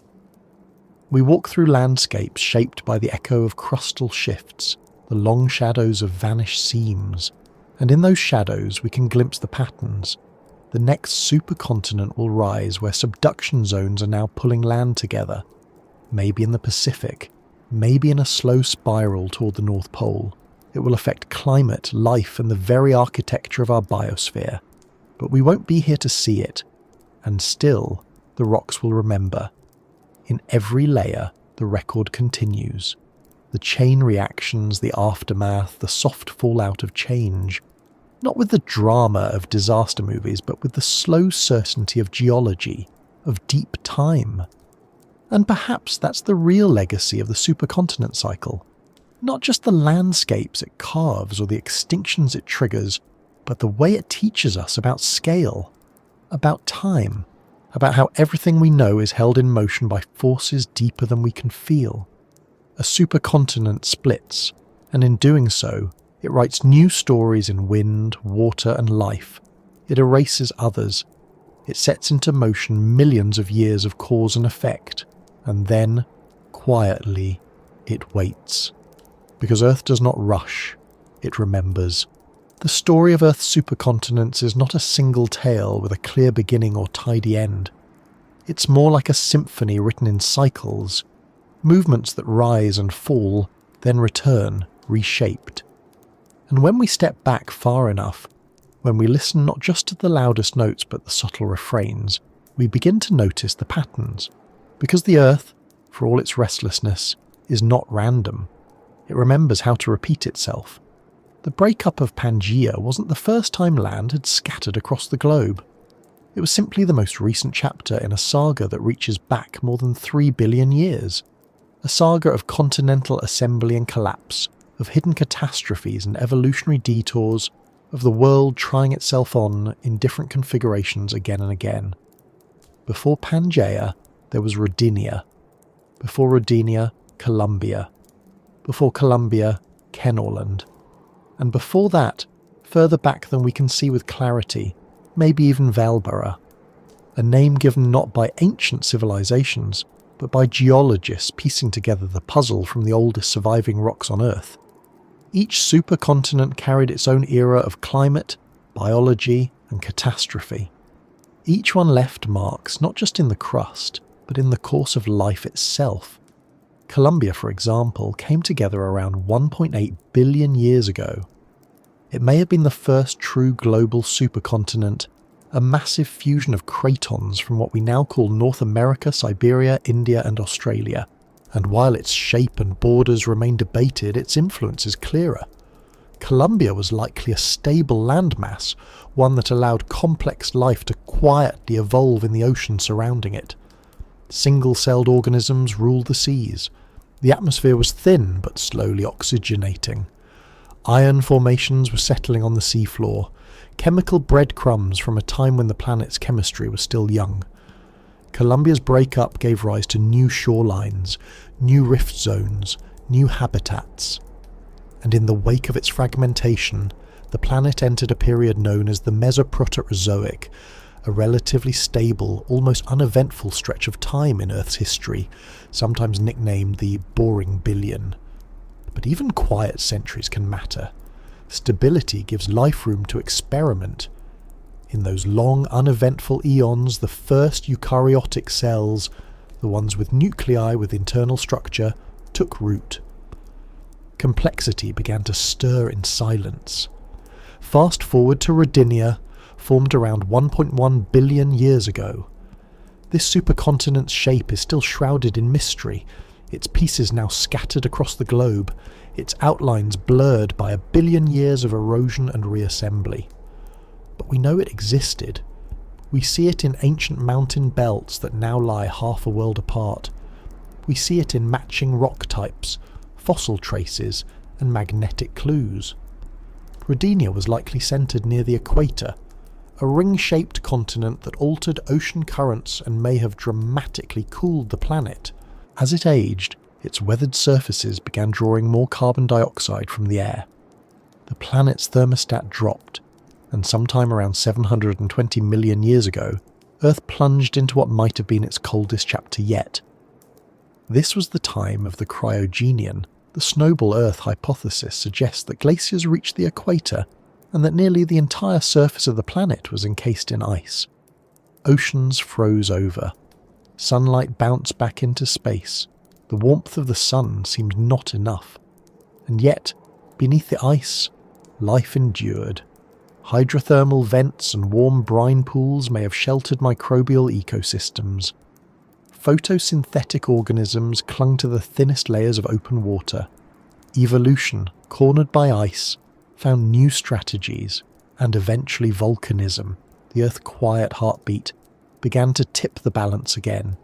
We walk through landscapes shaped by the echo of crustal shifts, the long shadows of vanished seams, and in those shadows we can glimpse the patterns. The next supercontinent will rise where subduction zones are now pulling land together, maybe in the Pacific, maybe in a slow spiral toward the North Pole. It will affect climate, life, and the very architecture of our biosphere. But we won't be here to see it, and still the rocks will remember. In every layer, the record continues. The chain reactions, the aftermath, the soft fallout of change. Not with the drama of disaster movies, but with the slow certainty of geology, of deep time. And perhaps that's the real legacy of the supercontinent cycle. Not just the landscapes it carves or the extinctions it triggers, but the way it teaches us about scale, about time, about how everything we know is held in motion by forces deeper than we can feel. A supercontinent splits, and in doing so, it writes new stories in wind, water, and life. It erases others. It sets into motion millions of years of cause and effect, and then, quietly, it waits. Because Earth does not rush, it remembers. The story of Earth's supercontinents is not a single tale with a clear beginning or tidy end. It's more like a symphony written in cycles, movements that rise and fall, then return, reshaped. And when we step back far enough, when we listen not just to the loudest notes but the subtle refrains, we begin to notice the patterns. Because the Earth, for all its restlessness, is not random. It remembers how to repeat itself. The breakup of Pangaea wasn't the first time land had scattered across the globe. It was simply the most recent chapter in a saga that reaches back more than 3 billion years. A saga of continental assembly and collapse, of hidden catastrophes and evolutionary detours, of the world trying itself on in different configurations again and again. Before Pangaea, there was Rodinia. Before Rodinia, Columbia. Before Columbia, Kenorland. And before that, further back than we can see with clarity, maybe even Valbara. A name given not by ancient civilizations, but by geologists piecing together the puzzle from the oldest surviving rocks on Earth. Each supercontinent carried its own era of climate, biology, and catastrophe. Each one left marks not just in the crust, but in the course of life itself. Columbia, for example, came together around 1.8 billion years ago. It may have been the first true global supercontinent, a massive fusion of cratons from what we now call North America, Siberia, India, and Australia. And while its shape and borders remain debated, its influence is clearer. Columbia was likely a stable landmass, one that allowed complex life to quietly evolve in the ocean surrounding it. Single-celled organisms ruled the seas. The atmosphere was thin but slowly oxygenating. Iron formations were settling on the seafloor, chemical breadcrumbs from a time when the planet's chemistry was still young. Columbia's breakup gave rise to new shorelines, new rift zones, new habitats. And in the wake of its fragmentation, the planet entered a period known as the Mesoproterozoic, a relatively stable, almost uneventful stretch of time in Earth's history, sometimes nicknamed the Boring Billion. But even quiet centuries can matter. Stability gives life room to experiment. In those long, uneventful eons, the first eukaryotic cells, the ones with nuclei with internal structure, took root. Complexity began to stir in silence. Fast forward to Rodinia, formed around 1.1 billion years ago. This supercontinent's shape is still shrouded in mystery, its pieces now scattered across the globe, its outlines blurred by 1 billion years of erosion and reassembly. But we know it existed. We see it in ancient mountain belts that now lie half a world apart. We see it in matching rock types, fossil traces, and magnetic clues. Rodinia was likely centred near the equator, a ring-shaped continent that altered ocean currents and may have dramatically cooled the planet. As it aged, its weathered surfaces began drawing more carbon dioxide from the air. The planet's thermostat dropped, and sometime around 720 million years ago, Earth plunged into what might have been its coldest chapter yet. This was the time of the Cryogenian. The snowball Earth hypothesis suggests that glaciers reached the equator and that nearly the entire surface of the planet was encased in ice. Oceans froze over. Sunlight bounced back into space. The warmth of the sun seemed not enough. And yet, beneath the ice, life endured. Hydrothermal vents and warm brine pools may have sheltered microbial ecosystems. Photosynthetic organisms clung to the thinnest layers of open water. Evolution, cornered by ice, found new strategies, and eventually volcanism, the Earth's quiet heartbeat, began to tip the balance again.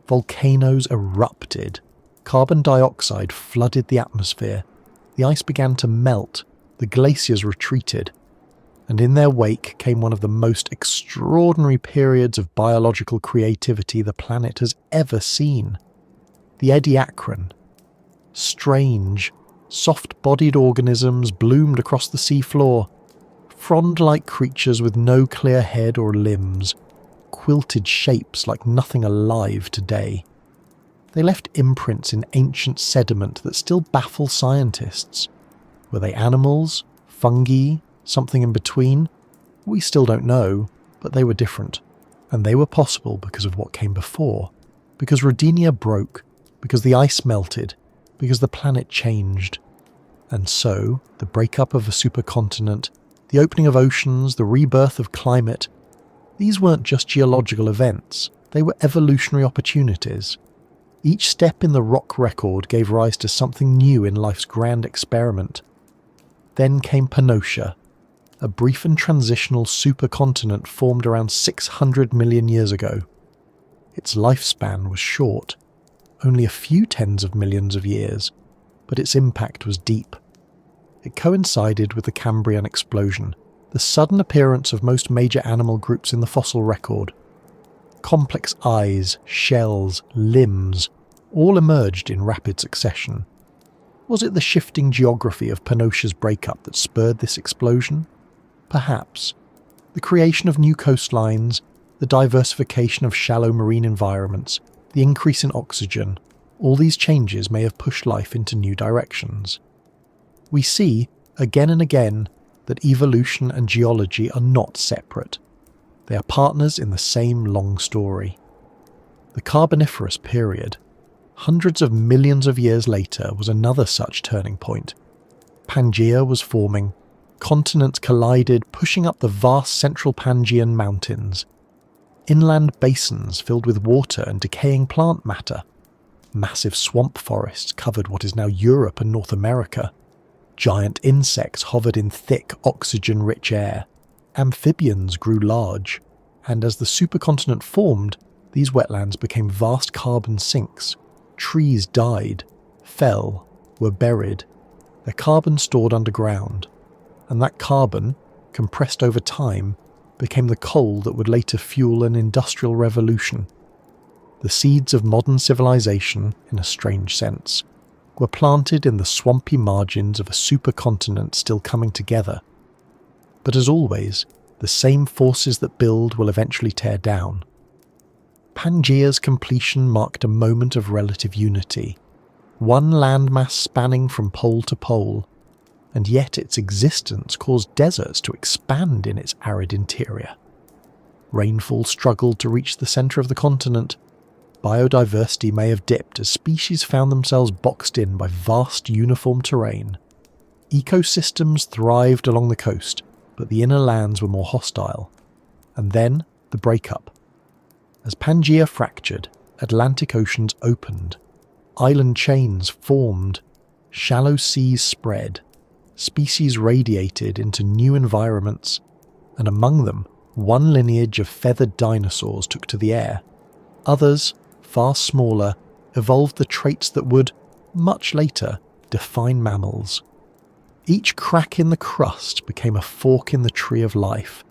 Volcanoes erupted. Carbon dioxide flooded the atmosphere. The ice began to melt. The glaciers retreated. And in their wake came one of the most extraordinary periods of biological creativity the planet has ever seen. The Ediacaran. Strange, soft-bodied organisms bloomed across the seafloor, frond-like creatures with no clear head or limbs, quilted shapes like nothing alive today. They left imprints in ancient sediment that still baffle scientists. Were they animals, fungi, something in between? We still don't know, but they were different. And they were possible because of what came before. Because Rodinia broke. Because the ice melted. Because the planet changed. And so, the breakup of a supercontinent, the opening of oceans, the rebirth of climate, these weren't just geological events, they were evolutionary opportunities. Each step in the rock record gave rise to something new in life's grand experiment. Then came Pannotia, a brief and transitional supercontinent formed around 600 million years ago. Its lifespan was short, only a few tens of millions of years, but its impact was deep. It coincided with the Cambrian explosion, the sudden appearance of most major animal groups in the fossil record. Complex eyes, shells, limbs, all emerged in rapid succession. Was it the shifting geography of Panotia's breakup that spurred this explosion? Perhaps. The creation of new coastlines, the diversification of shallow marine environments, the increase in oxygen, all these changes may have pushed life into new directions. We see, again and again, that evolution and geology are not separate. They are partners in the same long story. The Carboniferous period, hundreds of millions of years later, was another such turning point. Pangaea was forming. Continents collided, pushing up the vast central Pangaean mountains. Inland basins filled with water and decaying plant matter. Massive swamp forests covered what is now Europe and North America. Giant insects hovered in thick, oxygen-rich air. Amphibians grew large. And as the supercontinent formed, these wetlands became vast carbon sinks. Trees died, fell, were buried, their carbon stored underground, and that carbon, compressed over time, became the coal that would later fuel an industrial revolution. The seeds of modern civilization, in a strange sense, were planted in the swampy margins of a supercontinent still coming together. But as always, the same forces that build will eventually tear down. Pangaea's completion marked a moment of relative unity, one landmass spanning from pole to pole, and yet its existence caused deserts to expand in its arid interior. Rainfall struggled to reach the centre of the continent. Biodiversity may have dipped as species found themselves boxed in by vast uniform terrain. Ecosystems thrived along the coast, but the inner lands were more hostile. And then the breakup. As Pangaea fractured, Atlantic oceans opened. Island chains formed. Shallow seas spread. Species radiated into new environments, and among them, one lineage of feathered dinosaurs took to the air. Others, far smaller, evolved the traits that would, much later, define mammals. Each crack in the crust became a fork in the tree of life.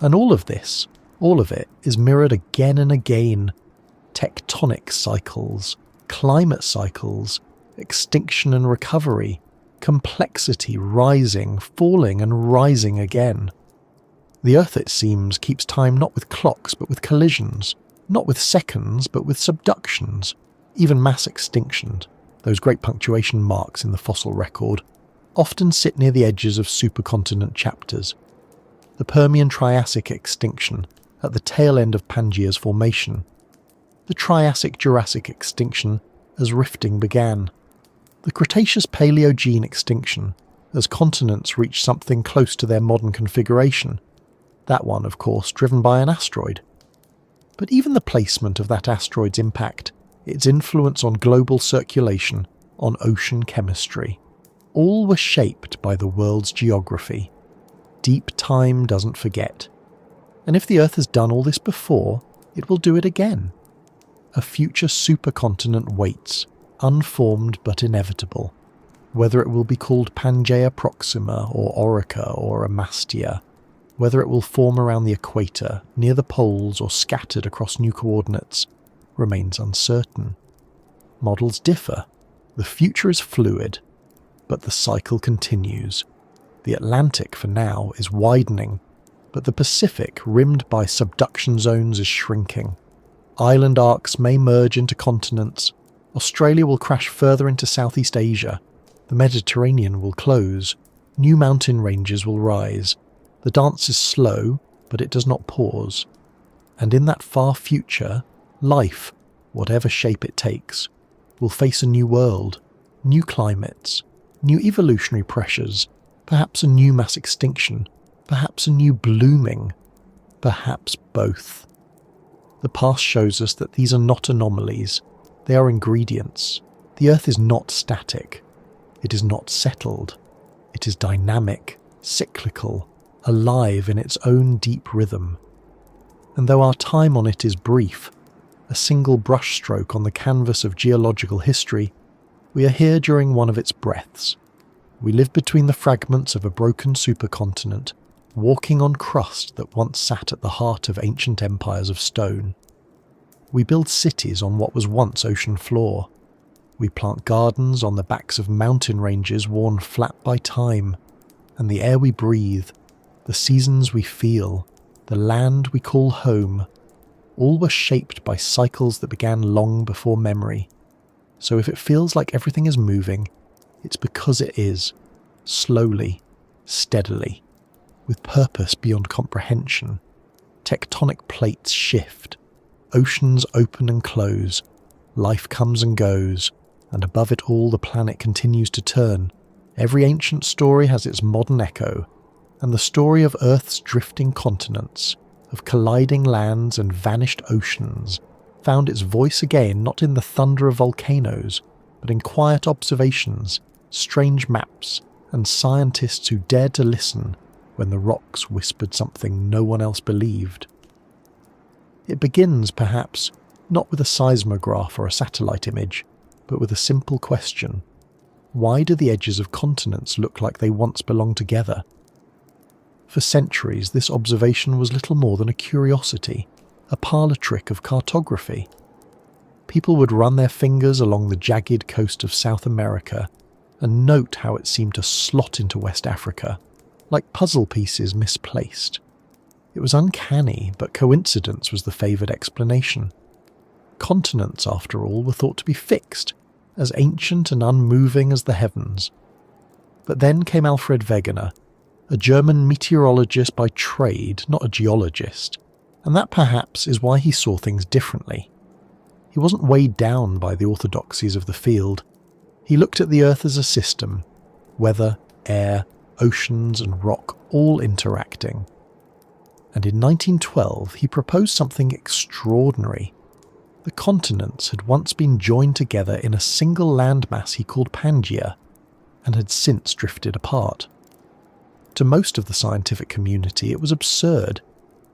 And all of this, all of it, is mirrored again and again. Tectonic cycles, climate cycles, extinction and recovery, complexity rising, falling and rising again. The Earth, it seems, keeps time not with clocks but with collisions, not with seconds but with subductions, even mass extinctions, those great punctuation marks in the fossil record, often sit near the edges of supercontinent chapters. The Permian-Triassic extinction, at the tail end of Pangaea's formation. The Triassic-Jurassic extinction, as rifting began. The Cretaceous-Paleogene extinction, as continents reached something close to their modern configuration. That one, of course, driven by an asteroid. But even the placement of that asteroid's impact, its influence on global circulation, on ocean chemistry, all were shaped by the world's geography. Deep time doesn't forget. And if the Earth has done all this before, it will do it again. A future supercontinent waits, unformed but inevitable. Whether it will be called Pangaea Proxima or Orica or Amastia, whether it will form around the equator, near the poles or scattered across new coordinates, remains uncertain. Models differ. The future is fluid, but the cycle continues. The Atlantic, for now, is widening, but the Pacific, rimmed by subduction zones, is shrinking. Island arcs may merge into continents. Australia will crash further into Southeast Asia. The Mediterranean will close. New mountain ranges will rise. The dance is slow, but it does not pause. And in that far future, life, whatever shape it takes, will face a new world, new climates, new evolutionary pressures, perhaps a new mass extinction, perhaps a new blooming, perhaps both. The past shows us that these are not anomalies, they are ingredients. The Earth is not static. It is not settled. It is dynamic, cyclical, alive in its own deep rhythm. And though our time on it is brief, a single brushstroke on the canvas of geological history, we are here during one of its breaths. We live between the fragments of a broken supercontinent, walking on crust that once sat at the heart of ancient empires of stone. We build cities on what was once ocean floor. We plant gardens on the backs of mountain ranges worn flat by time, and the air we breathe, the seasons we feel, the land we call home, all were shaped by cycles that began long before memory. So if it feels like everything is moving, it's because it is, slowly, steadily, with purpose beyond comprehension. Tectonic plates shift, oceans open and close, life comes and goes, and above it all the planet continues to turn. Every ancient story has its modern echo, and the story of Earth's drifting continents, of colliding lands and vanished oceans, found its voice again not in the thunder of volcanoes, but in quiet observations, strange maps, and scientists who dared to listen when the rocks whispered something no one else believed. It begins, perhaps, not with a seismograph or a satellite image, but with a simple question. Why do the edges of continents look like they once belonged together? For centuries, this observation was little more than a curiosity, a parlour trick of cartography. People would run their fingers along the jagged coast of South America and note how it seemed to slot into West Africa, like puzzle pieces misplaced. It was uncanny, but coincidence was the favoured explanation. Continents, after all, were thought to be fixed, as ancient and unmoving as the heavens. But then came Alfred Wegener, a German meteorologist by trade, not a geologist, and that perhaps is why he saw things differently. He wasn't weighed down by the orthodoxies of the field. He looked at the Earth as a system, weather, air, oceans and rock all interacting. And in 1912 he proposed something extraordinary. The continents had once been joined together in a single landmass he called Pangaea, and had since drifted apart. To most of the scientific community it was absurd.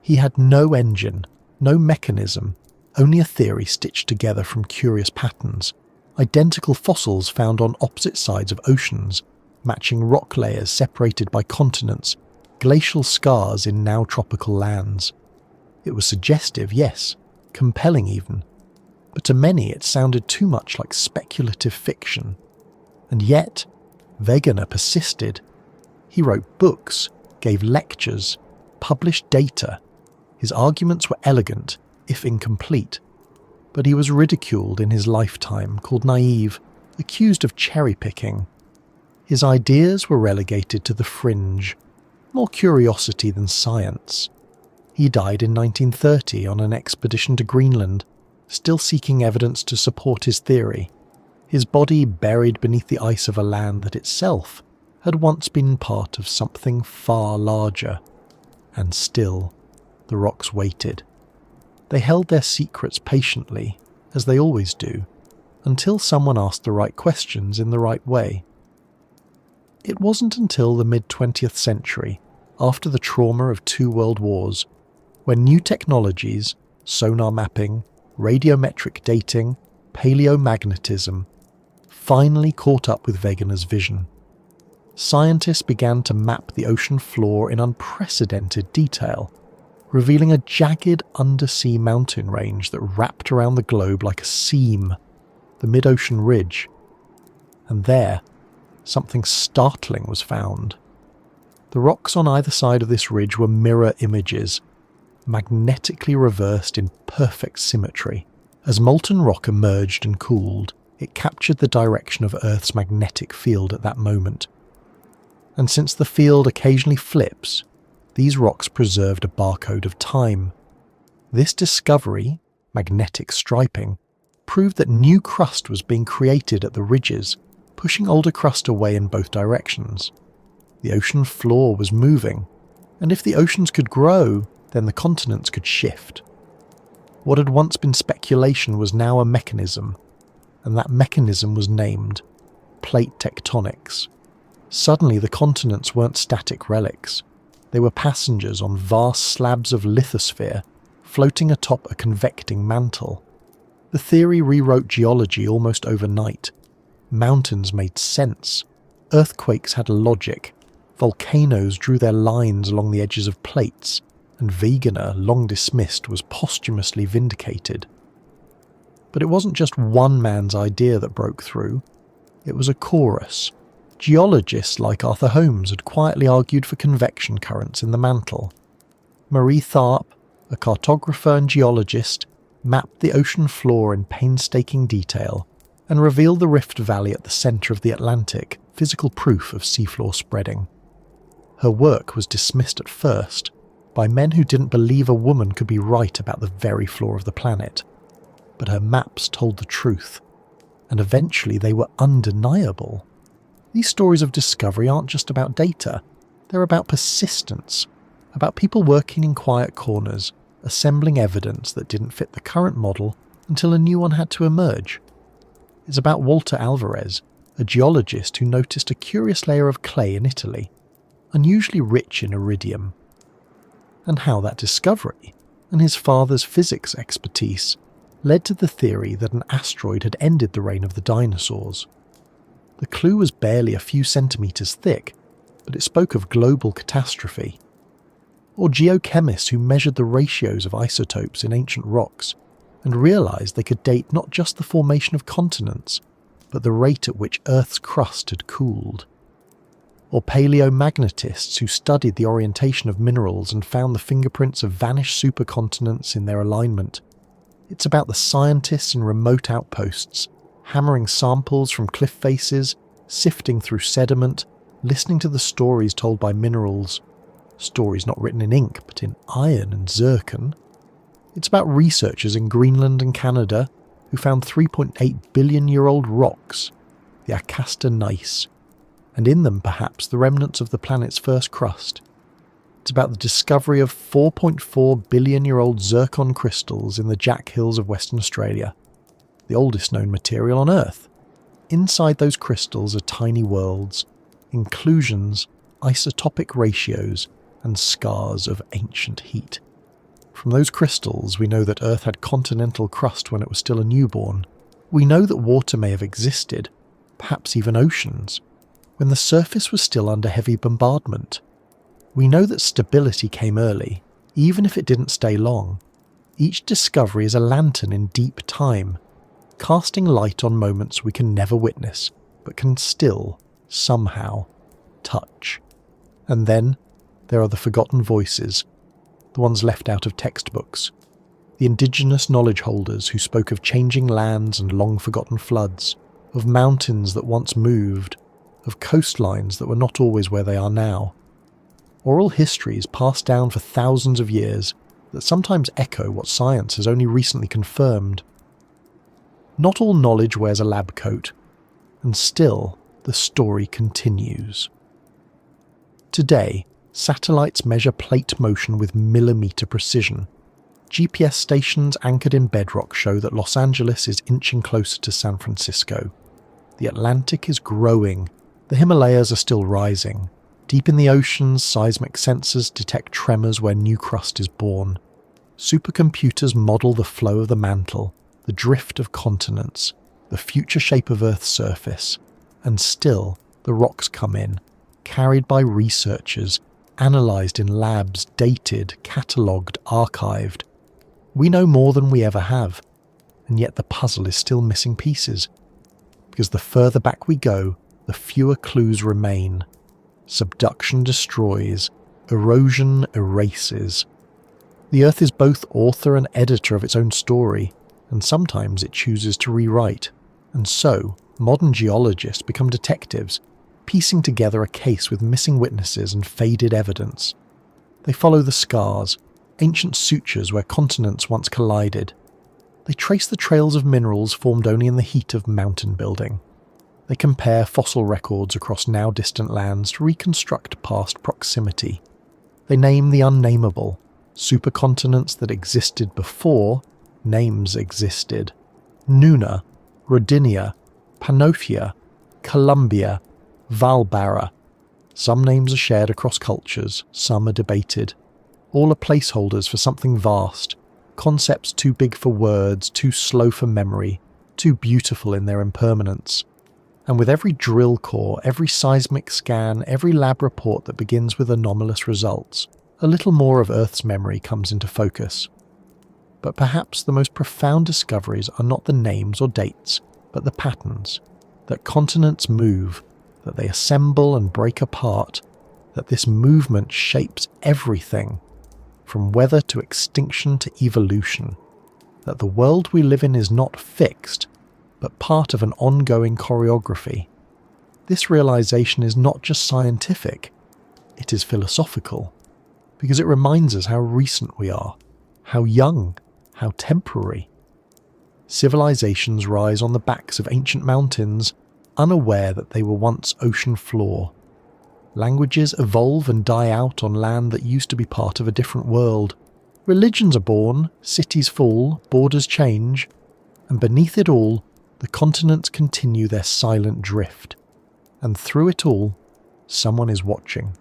He had no engine, no mechanism, only a theory stitched together from curious patterns, identical fossils found on opposite sides of oceans, matching rock layers separated by continents, glacial scars in now tropical lands. It was suggestive, yes, compelling even, but to many it sounded too much like speculative fiction. And yet, Wegener persisted. He wrote books, gave lectures, published data. His arguments were elegant, if incomplete, but he was ridiculed in his lifetime, called naive, accused of cherry-picking. His ideas were relegated to the fringe, more curiosity than science. He died in 1930 on an expedition to Greenland, still seeking evidence to support his theory, his body buried beneath the ice of a land that itself had once been part of something far larger. And still, the rocks waited. They held their secrets patiently, as they always do, until someone asked the right questions in the right way. It wasn't until the mid-20th century, after the trauma of 2 world wars, when new technologies, sonar mapping, radiometric dating, paleomagnetism, finally caught up with Wegener's vision. Scientists began to map the ocean floor in unprecedented detail, revealing a jagged undersea mountain range that wrapped around the globe like a seam, the mid-ocean ridge. And there, something startling was found. The rocks on either side of this ridge were mirror images, magnetically reversed in perfect symmetry. As molten rock emerged and cooled, it captured the direction of Earth's magnetic field at that moment. And since the field occasionally flips, these rocks preserved a barcode of time. This discovery, magnetic striping, proved that new crust was being created at the ridges, pushing older crust away in both directions. The ocean floor was moving, and if the oceans could grow, then the continents could shift. What had once been speculation was now a mechanism, and that mechanism was named plate tectonics. Suddenly the continents weren't static relics. They were passengers on vast slabs of lithosphere, floating atop a convecting mantle. The theory rewrote geology almost overnight. Mountains made sense. Earthquakes had logic. Volcanoes drew their lines along the edges of plates, and Wegener, long dismissed, was posthumously vindicated. But it wasn't just one man's idea that broke through. It was a chorus. Geologists like Arthur Holmes had quietly argued for convection currents in the Mantle. Marie Tharp, a cartographer and geologist, mapped the ocean floor in painstaking detail and revealed the rift valley at the centre of the Atlantic, physical proof of seafloor spreading. Her work was dismissed at first by men who didn't believe a woman could be right about the very floor of the planet. But her maps told the truth, and eventually they were undeniable. These stories of discovery aren't just about data, they're about persistence, about people working in quiet corners, assembling evidence that didn't fit the current model until a new one had to emerge. It's about Walter Alvarez, a geologist who noticed a curious layer of clay in Italy, unusually rich in iridium, and how that discovery, and his father's physics expertise led to the theory that an asteroid had ended the reign of the dinosaurs. The clue was barely a few centimetres thick, but it spoke of global catastrophe. Or geochemists who measured the ratios of isotopes in ancient rocks and realised they could date not just the formation of continents, but the rate at which Earth's crust had cooled. Or paleomagnetists who studied the orientation of minerals and found the fingerprints of vanished supercontinents in their alignment. It's about the scientists in remote outposts, hammering samples from cliff faces, sifting through sediment, listening to the stories told by minerals. Stories not written in ink, but in iron and zircon. It's about researchers in Greenland and Canada who found 3.8 billion-year-old rocks, the Acasta gneiss, and in them perhaps the remnants of the planet's first crust. It's about the discovery of 4.4 billion-year-old zircon crystals in the Jack Hills of Western Australia, the oldest known material on Earth. Inside those crystals are tiny worlds, inclusions, isotopic ratios, and scars of ancient heat. From those crystals, we know that Earth had continental crust when it was still a newborn. We know that water may have existed, perhaps even oceans, when the surface was still under heavy bombardment. We know that stability came early, even if it didn't stay long. Each discovery is a lantern in deep time, casting light on moments we can never witness, but can still, somehow, touch. And then there are the forgotten voices, the ones left out of textbooks, the indigenous knowledge holders who spoke of changing lands and long-forgotten floods, of mountains that once moved, of coastlines that were not always where they are now. Oral histories passed down for thousands of years that sometimes echo what science has only recently confirmed. Not all knowledge wears a lab coat, and still the story continues. Today, satellites measure plate motion with millimetre precision. GPS stations anchored in bedrock show that Los Angeles is inching closer to San Francisco. The Atlantic is growing. The Himalayas are still rising. Deep in the oceans, seismic sensors detect tremors where new crust is born. Supercomputers model the flow of the mantle, the drift of continents, the future shape of Earth's surface. And still, the rocks come in, carried by researchers, analysed in labs, dated, catalogued, archived. We know more than we ever have, and yet the puzzle is still missing pieces. Because the further back we go, the fewer clues remain. Subduction destroys, erosion erases. The Earth is both author and editor of its own story, and sometimes it chooses to rewrite. And so, modern geologists become detectives, piecing together a case with missing witnesses and faded evidence. They follow the scars, ancient sutures where continents once collided. They trace the trails of minerals formed only in the heat of mountain building. They compare fossil records across now distant lands to reconstruct past proximity. They name the unnameable, supercontinents that existed before names existed. Nuna, Rodinia, Pannotia, Columbia, Valbara. Some names are shared across cultures, some are debated. All are placeholders for something vast, concepts too big for words, too slow for memory, too beautiful in their impermanence. And with every drill core, every seismic scan, every lab report that begins with anomalous results, a little more of Earth's memory comes into focus. But perhaps the most profound discoveries are not the names or dates, but the patterns, that continents move, that they assemble and break apart, that this movement shapes everything, from weather to extinction to evolution, that the world we live in is not fixed, but part of an ongoing choreography. This realization is not just scientific, it is philosophical, because it reminds us how recent we are, how young, how temporary. Civilizations rise on the backs of ancient mountains, unaware that they were once ocean floor. Languages evolve and die out on land that used to be part of a different world. Religions are born, cities fall, borders change, and beneath it all, the continents continue their silent drift. And through it all, someone is watching.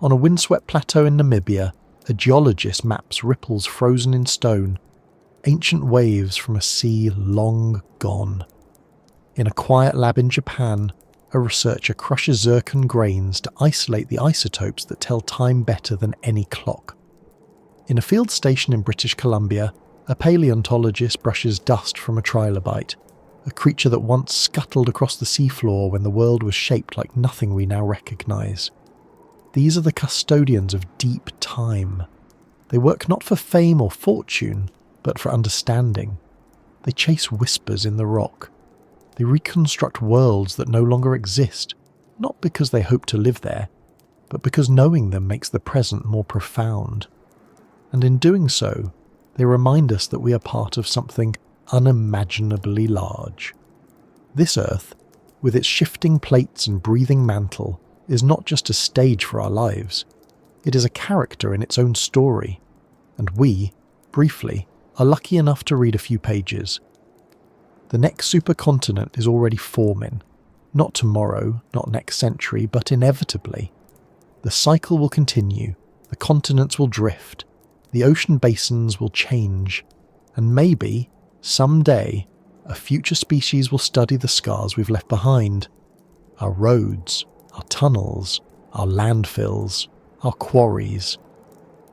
On a windswept plateau in Namibia, a geologist maps ripples frozen in stone, ancient waves from a sea long gone. In a quiet lab in Japan, a researcher crushes zircon grains to isolate the isotopes that tell time better than any clock. In a field station in British Columbia, a paleontologist brushes dust from a trilobite, a creature that once scuttled across the seafloor when the world was shaped like nothing we now recognise. These are the custodians of deep time. They work not for fame or fortune, but for understanding. They chase whispers in the rock. They reconstruct worlds that no longer exist, not because they hope to live there, but because knowing them makes the present more profound. And in doing so, they remind us that we are part of something unimaginably large. This Earth, with its shifting plates and breathing mantle, is not just a stage for our lives. It is a character in its own story, and we, briefly, are lucky enough to read a few pages. The next supercontinent is already forming, not tomorrow, not next century, but inevitably. The cycle will continue, the continents will drift, the ocean basins will change, and maybe, someday, a future species will study the scars we've left behind. Our roads, our tunnels, our landfills, our quarries,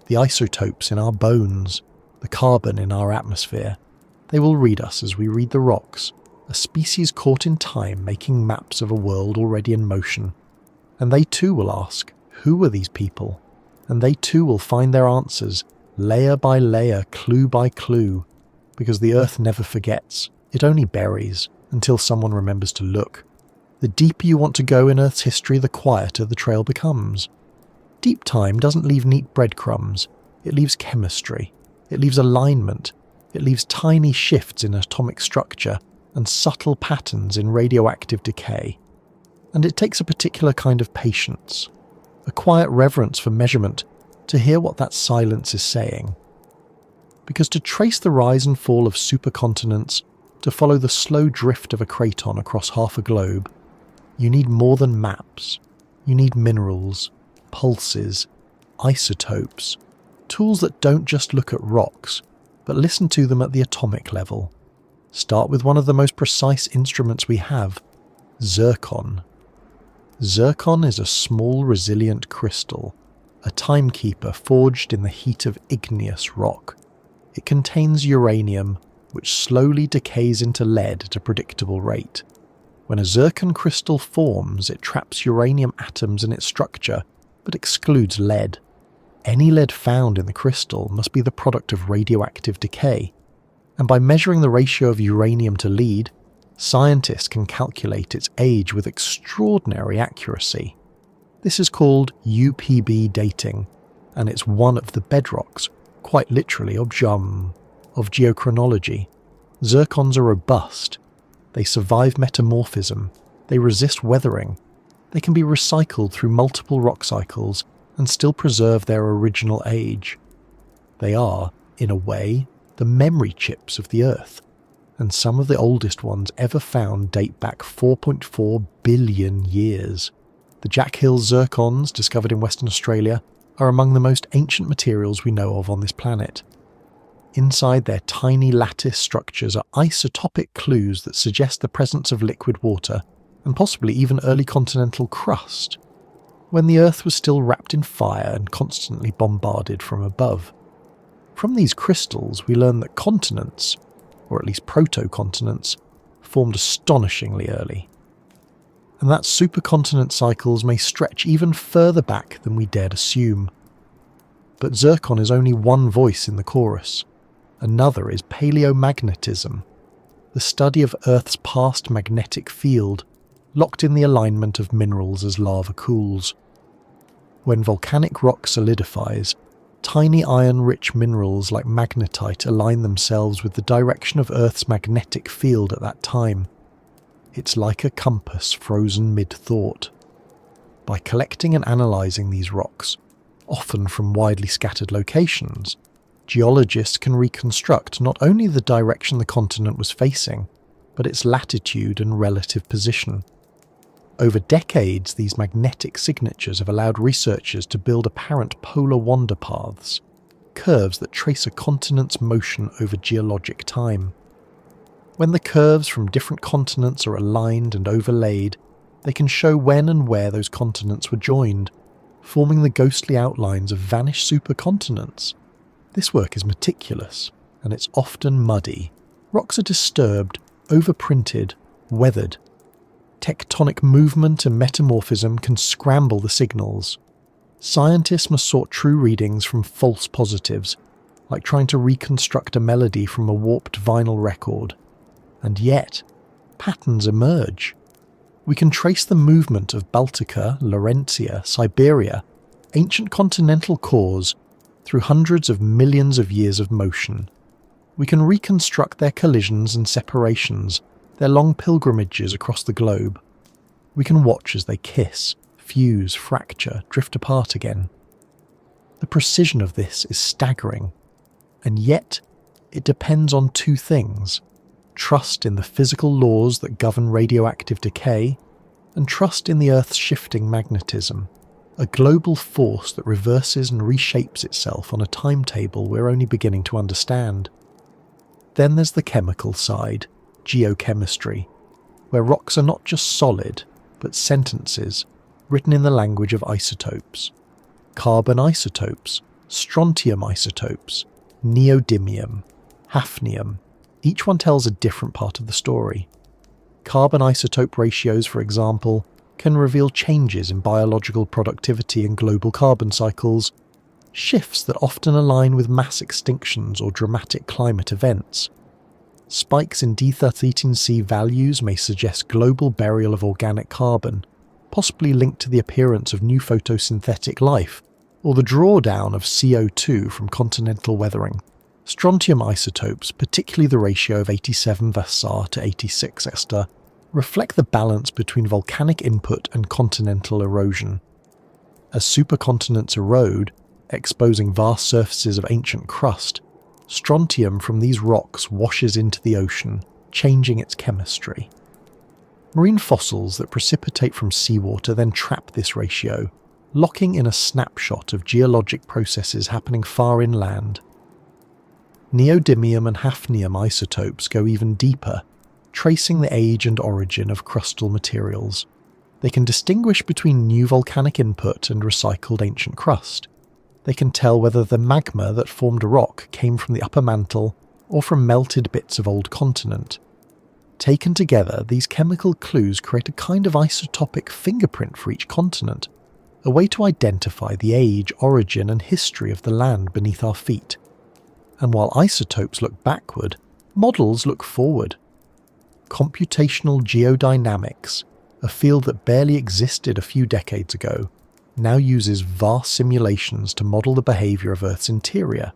the isotopes in our bones, the carbon in our atmosphere. They will read us as we read the rocks, a species caught in time making maps of a world already in motion. And they too will ask, who are these people? And they too will find their answers, layer by layer, clue by clue, because the Earth never forgets, it only buries, until someone remembers to look. The deeper you want to go in Earth's history, the quieter the trail becomes. Deep time doesn't leave neat breadcrumbs, it leaves chemistry, it leaves alignment, it leaves tiny shifts in atomic structure and subtle patterns in radioactive decay. And it takes a particular kind of patience, a quiet reverence for measurement, to hear what that silence is saying. Because to trace the rise and fall of supercontinents, to follow the slow drift of a craton across half a globe, you need more than maps. You need minerals, pulses, isotopes, tools that don't just look at rocks, but listen to them at the atomic level. Start with one of the most precise instruments we have, zircon. Zircon is a small, resilient crystal, a timekeeper forged in the heat of igneous rock. It contains uranium, which slowly decays into lead at a predictable rate. When a zircon crystal forms, it traps uranium atoms in its structure, but excludes lead. Any lead found in the crystal must be the product of radioactive decay, and by measuring the ratio of uranium to lead, scientists can calculate its age with extraordinary accuracy. This is called UPB dating, and it's one of the bedrocks, quite literally, of geochronology. Zircons are robust. They survive metamorphism. They resist weathering. They can be recycled through multiple rock cycles and still preserve their original age. They are, in a way, the memory chips of the Earth, and some of the oldest ones ever found date back 4.4 billion years. The Jack Hill zircons, discovered in Western Australia, are among the most ancient materials we know of on this planet. Inside their tiny lattice structures are isotopic clues that suggest the presence of liquid water, and possibly even early continental crust, when the Earth was still wrapped in fire and constantly bombarded from above. From these crystals we learn that continents, or at least proto-continents, formed astonishingly early, and that supercontinent cycles may stretch even further back than we dared assume. But zircon is only one voice in the chorus. Another is paleomagnetism, the study of Earth's past magnetic field, locked in the alignment of minerals as lava cools. When volcanic rock solidifies, tiny iron-rich minerals like magnetite align themselves with the direction of Earth's magnetic field at that time. It's like a compass frozen mid-thought. By collecting and analysing these rocks, often from widely scattered locations, geologists can reconstruct not only the direction the continent was facing, but its latitude and relative position. Over decades, these magnetic signatures have allowed researchers to build apparent polar wander paths, curves that trace a continent's motion over geologic time. When the curves from different continents are aligned and overlaid, they can show when and where those continents were joined, forming the ghostly outlines of vanished supercontinents. This work is meticulous, and it's often muddy. Rocks are disturbed, overprinted, weathered. Tectonic movement and metamorphism can scramble the signals. Scientists must sort true readings from false positives, like trying to reconstruct a melody from a warped vinyl record. And yet, patterns emerge. We can trace the movement of Baltica, Laurentia, Siberia, ancient continental cores, through hundreds of millions of years of motion. We can reconstruct their collisions and separations, their long pilgrimages across the globe. We can watch as they kiss, fuse, fracture, drift apart again. The precision of this is staggering, and yet it depends on two things: trust in the physical laws that govern radioactive decay, and trust in the Earth's shifting magnetism, a global force that reverses and reshapes itself on a timetable we're only beginning to understand. Then there's the chemical side, geochemistry, where rocks are not just solid, but sentences written in the language of isotopes. Carbon isotopes, strontium isotopes, neodymium, hafnium. Each one tells a different part of the story. Carbon isotope ratios, for example, can reveal changes in biological productivity and global carbon cycles, shifts that often align with mass extinctions or dramatic climate events. Spikes in D13C values may suggest global burial of organic carbon, possibly linked to the appearance of new photosynthetic life, or the drawdown of CO2 from continental weathering. Strontium isotopes, particularly the ratio of 87 Vassar to 86 ester, reflect the balance between volcanic input and continental erosion. As supercontinents erode, exposing vast surfaces of ancient crust, strontium from these rocks washes into the ocean, changing its chemistry. Marine fossils that precipitate from seawater then trap this ratio, locking in a snapshot of geologic processes happening far inland. Neodymium and hafnium isotopes go even deeper, tracing the age and origin of crustal materials. They can distinguish between new volcanic input and recycled ancient crust. They can tell whether the magma that formed a rock came from the upper mantle or from melted bits of old continent. Taken together, these chemical clues create a kind of isotopic fingerprint for each continent, a way to identify the age, origin and history of the land beneath our feet. And while isotopes look backward, models look forward. Computational geodynamics, a field that barely existed a few decades ago, now uses vast simulations to model the behaviour of Earth's interior.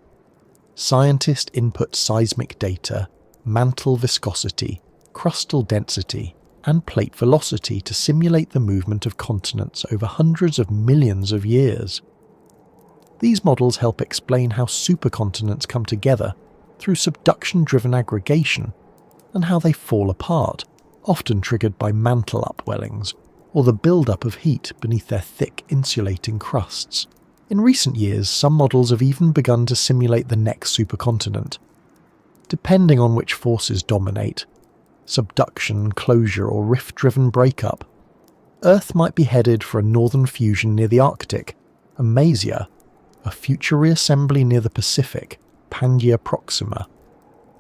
Scientists input seismic data, mantle viscosity, crustal density, and plate velocity to simulate the movement of continents over hundreds of millions of years. These models help explain how supercontinents come together through subduction-driven aggregation, and how they fall apart, often triggered by mantle upwellings, or the build-up of heat beneath their thick insulating crusts. In recent years, some models have even begun to simulate the next supercontinent. Depending on which forces dominate, subduction, closure, or rift-driven breakup, Earth might be headed for a northern fusion near the Arctic, a masia, a future reassembly near the Pacific, Pangaea Proxima,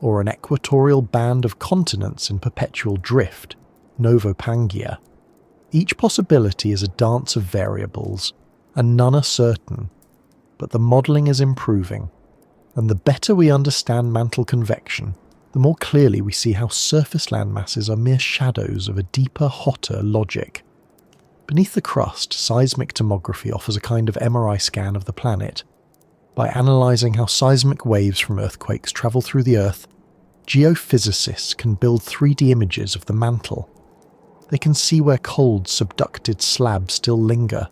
or an equatorial band of continents in perpetual drift, Novo Pangaea. Each possibility is a dance of variables, and none are certain, but the modelling is improving, and the better we understand mantle convection, the more clearly we see how surface land masses are mere shadows of a deeper, hotter logic. Beneath the crust, seismic tomography offers a kind of MRI scan of the planet. By analysing how seismic waves from earthquakes travel through the Earth, geophysicists can build 3D images of the mantle. They can see where cold, subducted slabs still linger,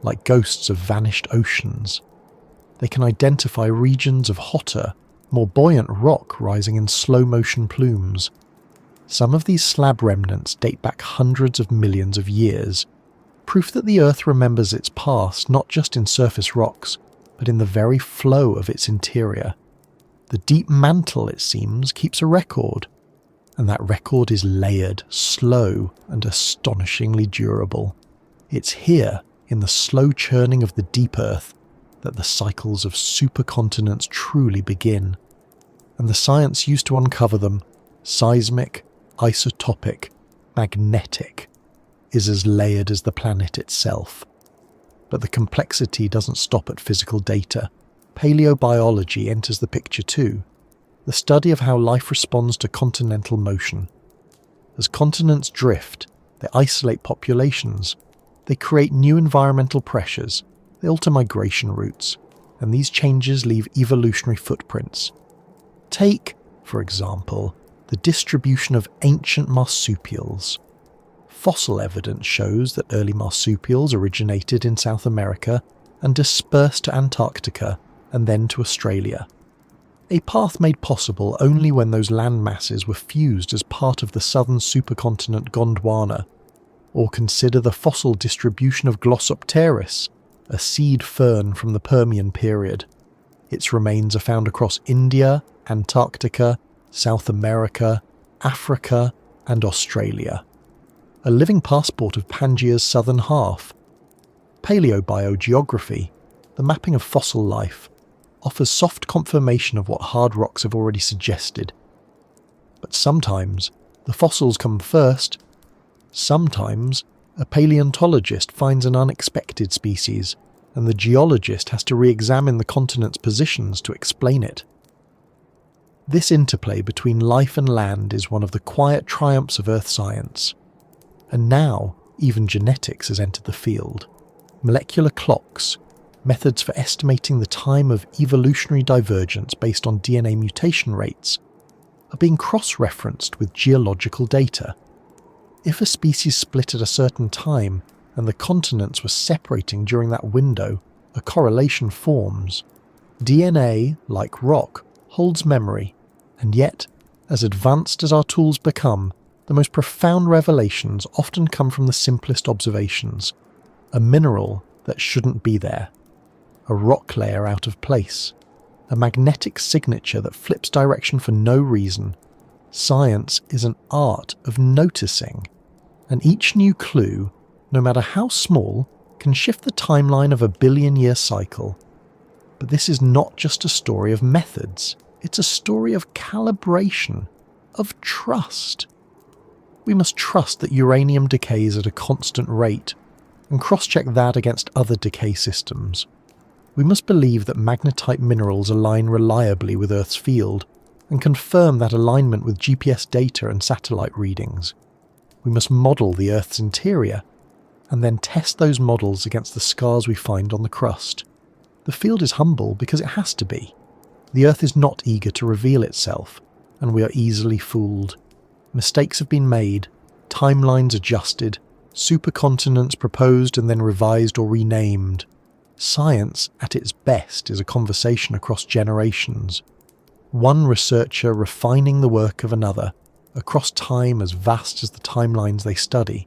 like ghosts of vanished oceans. They can identify regions of hotter, more buoyant rock rising in slow-motion plumes. Some of these slab remnants date back hundreds of millions of years, proof that the Earth remembers its past not just in surface rocks, but in the very flow of its interior. The deep mantle, it seems, keeps a record, and that record is layered, slow, and astonishingly durable. It's here, in the slow churning of the deep Earth, that the cycles of supercontinents truly begin, and the science used to uncover them, seismic, isotopic, magnetic, is as layered as the planet itself. But the complexity doesn't stop at physical data. Paleobiology enters the picture too, the study of how life responds to continental motion. As continents drift, they isolate populations, they create new environmental pressures, they alter migration routes, and these changes leave evolutionary footprints. Take, for example, the distribution of ancient marsupials. Fossil evidence shows that early marsupials originated in South America and dispersed to Antarctica and then to Australia. A path made possible only when those land masses were fused as part of the southern supercontinent Gondwana. Or consider the fossil distribution of Glossopteris, a seed fern from the Permian period. Its remains are found across India, Antarctica, South America, Africa, and Australia. A living passport of Pangaea's southern half. Paleobiogeography, the mapping of fossil life, offers soft confirmation of what hard rocks have already suggested. But sometimes, the fossils come first. Sometimes, a paleontologist finds an unexpected species, and the geologist has to re-examine the continent's positions to explain it. This interplay between life and land is one of the quiet triumphs of Earth science. And now, even genetics has entered the field. Molecular clocks, methods for estimating the time of evolutionary divergence based on DNA mutation rates, are being cross-referenced with geological data. If a species split at a certain time and the continents were separating during that window, a correlation forms. DNA, like rock, holds memory, and yet, as advanced as our tools become, the most profound revelations often come from the simplest observations. A mineral that shouldn't be there. A rock layer out of place. A magnetic signature that flips direction for no reason. Science is an art of noticing. And each new clue, no matter how small, can shift the timeline of a billion-year cycle. But this is not just a story of methods. It's a story of calibration, of trust. We must trust that uranium decays at a constant rate, and cross-check that against other decay systems. We must believe that magnetite minerals align reliably with Earth's field, and confirm that alignment with GPS data and satellite readings. We must model the Earth's interior, and then test those models against the scars we find on the crust. The field is humble because it has to be. The Earth is not eager to reveal itself, and we are easily fooled. Mistakes have been made, timelines adjusted, supercontinents proposed and then revised or renamed. Science, at its best, is a conversation across generations. One researcher refining the work of another, across time as vast as the timelines they study.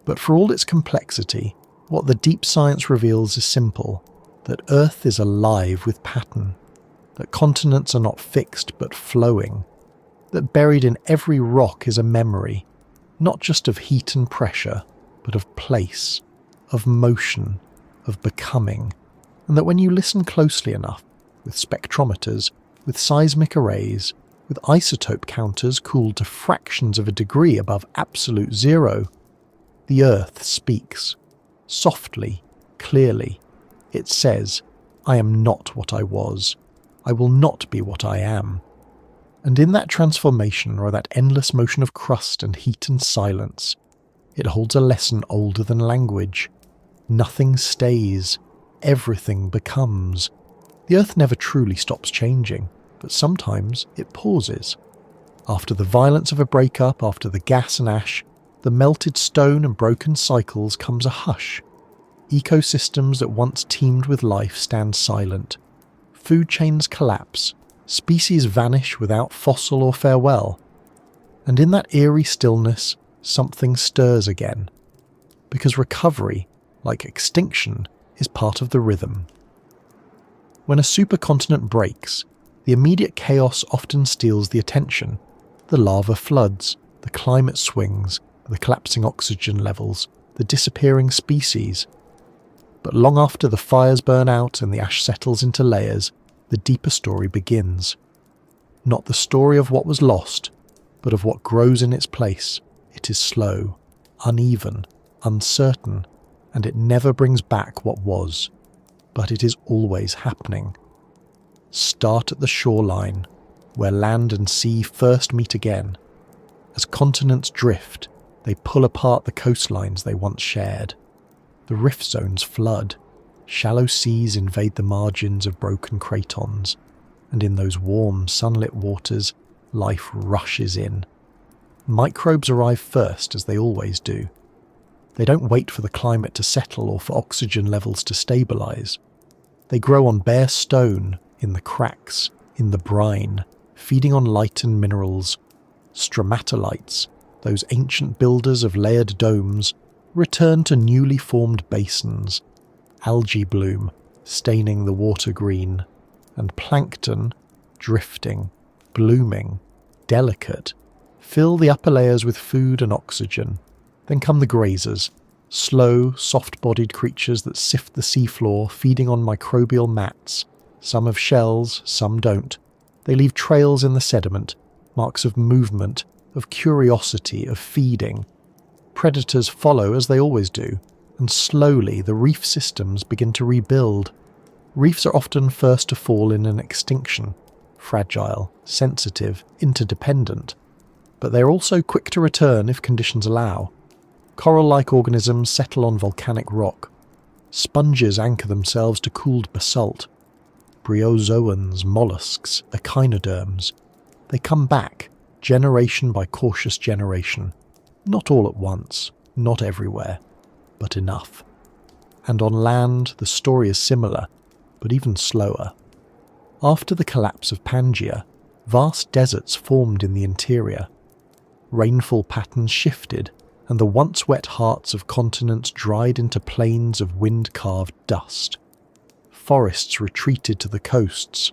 But for all its complexity, what the deep science reveals is simple, that Earth is alive with pattern, that continents are not fixed but flowing, that buried in every rock is a memory, not just of heat and pressure, but of place, of motion, of becoming, and that when you listen closely enough, with spectrometers, with seismic arrays, with isotope counters cooled to fractions of a degree above absolute zero, the Earth speaks, softly, clearly. It says, I am not what I was. I will not be what I am. And in that transformation, or that endless motion of crust and heat and silence, it holds a lesson older than language. Nothing stays. Everything becomes. The Earth never truly stops changing, but sometimes it pauses. After the violence of a breakup, after the gas and ash, the melted stone and broken cycles comes a hush. Ecosystems that once teemed with life stand silent. Food chains collapse. Species vanish without fossil or farewell. And in that eerie stillness, something stirs again. Because recovery, like extinction, is part of the rhythm. When a supercontinent breaks, the immediate chaos often steals the attention. The lava floods, the climate swings, the collapsing oxygen levels, the disappearing species. But long after the fires burn out and the ash settles into layers, the deeper story begins. Not the story of what was lost, but of what grows in its place. It is slow, uneven, uncertain, and it never brings back what was. But it is always happening. Start at the shoreline, where land and sea first meet again. As continents drift, they pull apart the coastlines they once shared. The rift zones flood, shallow seas invade the margins of broken cratons, and in those warm, sunlit waters, life rushes in. Microbes arrive first, as they always do. They don't wait for the climate to settle or for oxygen levels to stabilise. They grow on bare stone, in the cracks, in the brine, feeding on light and minerals. Stromatolites, those ancient builders of layered domes, return to newly formed basins. Algae bloom, staining the water green, and plankton, drifting, blooming, delicate, fill the upper layers with food and oxygen. Then come the grazers, slow, soft-bodied creatures that sift the seafloor, feeding on microbial mats. Some have shells, some don't. They leave trails in the sediment, marks of movement, of curiosity, of feeding. Predators follow as they always do, and slowly the reef systems begin to rebuild. Reefs are often first to fall in an extinction, fragile, sensitive, interdependent. But they are also quick to return if conditions allow. Coral-like organisms settle on volcanic rock. Sponges anchor themselves to cooled basalt. Bryozoans, mollusks, echinoderms. They come back, generation by cautious generation. Not all at once, not everywhere, but enough. And on land, the story is similar, but even slower. After the collapse of Pangaea, vast deserts formed in the interior. Rainfall patterns shifted, and the once wet hearts of continents dried into plains of wind-carved dust. Forests retreated to the coasts.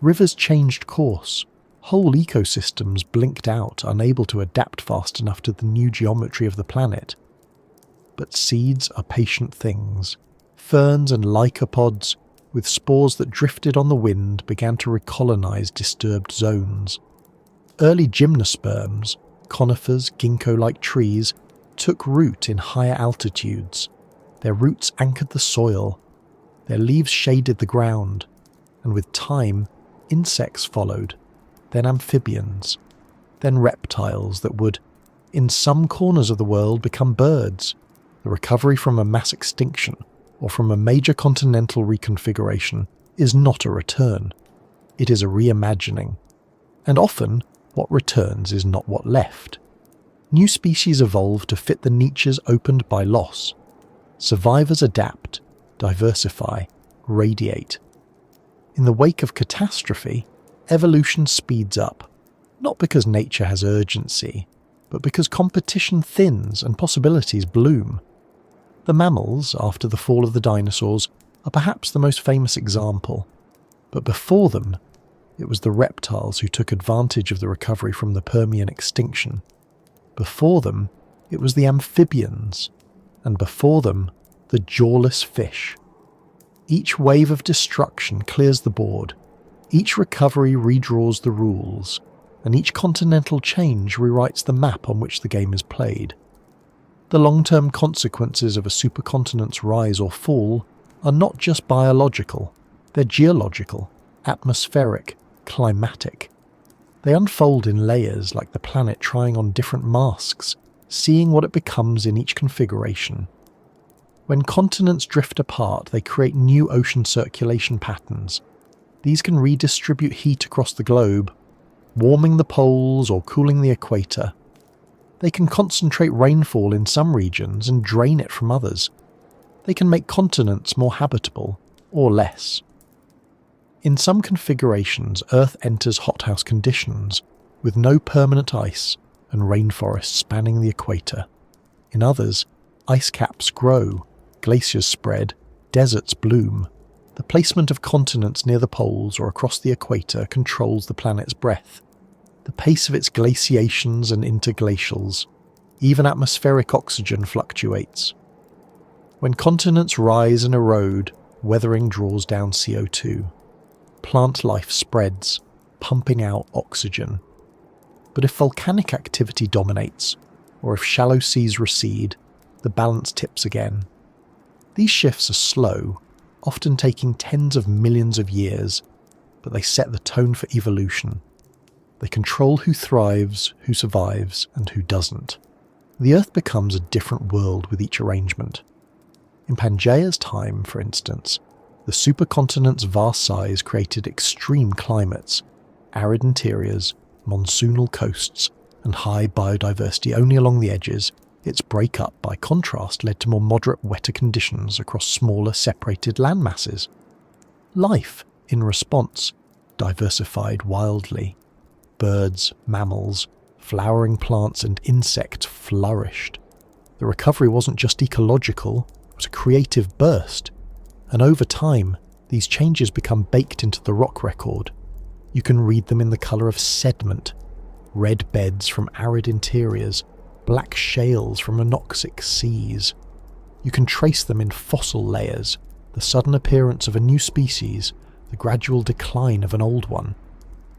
Rivers changed course. Whole ecosystems blinked out, unable to adapt fast enough to the new geometry of the planet. But seeds are patient things. Ferns and lycopods, with spores that drifted on the wind, began to recolonize disturbed zones. Early gymnosperms, conifers, ginkgo-like trees, took root in higher altitudes. Their roots anchored the soil. Their leaves shaded the ground. And with time, insects followed. Then amphibians. Then reptiles that would, in some corners of the world, become birds. The recovery from a mass extinction or from a major continental reconfiguration is not a return. It is a reimagining. And often, what returns is not what left. New species evolve to fit the niches opened by loss. Survivors adapt, diversify, radiate. In the wake of catastrophe, evolution speeds up, not because nature has urgency, but because competition thins and possibilities bloom. The mammals, after the fall of the dinosaurs, are perhaps the most famous example, but before them, it was the reptiles who took advantage of the recovery from the Permian extinction. Before them, it was the amphibians, and before them, the jawless fish. Each wave of destruction clears the board, each recovery redraws the rules, and each continental change rewrites the map on which the game is played. The long-term consequences of a supercontinent's rise or fall are not just biological, they're geological, atmospheric, climatic. They unfold in layers like the planet trying on different masks, seeing what it becomes in each configuration. When continents drift apart, they create new ocean circulation patterns. These can redistribute heat across the globe, warming the poles or cooling the equator. They can concentrate rainfall in some regions and drain it from others. They can make continents more habitable, or less. In some configurations, Earth enters hothouse conditions, with no permanent ice, and rainforests spanning the equator. In others, ice caps grow, glaciers spread, deserts bloom. The placement of continents near the poles or across the equator controls the planet's breath, the pace of its glaciations and interglacials. Even atmospheric oxygen fluctuates. When continents rise and erode, weathering draws down CO2. Plant life spreads, pumping out oxygen. But if volcanic activity dominates, or if shallow seas recede, the balance tips again. These shifts are slow, often taking tens of millions of years, but they set the tone for evolution. They control who thrives, who survives, and who doesn't. The Earth becomes a different world with each arrangement. In Pangaea's time, for instance, the supercontinent's vast size created extreme climates, arid interiors, monsoonal coasts, and high biodiversity only along the edges. Its breakup, by contrast, led to more moderate, wetter conditions across smaller, separated landmasses. Life, in response, diversified wildly. Birds, mammals, flowering plants and insects flourished. The recovery wasn't just ecological, it was a creative burst. And over time, these changes become baked into the rock record. You can read them in the colour of sediment, red beds from arid interiors, black shales from anoxic seas. You can trace them in fossil layers, the sudden appearance of a new species, the gradual decline of an old one.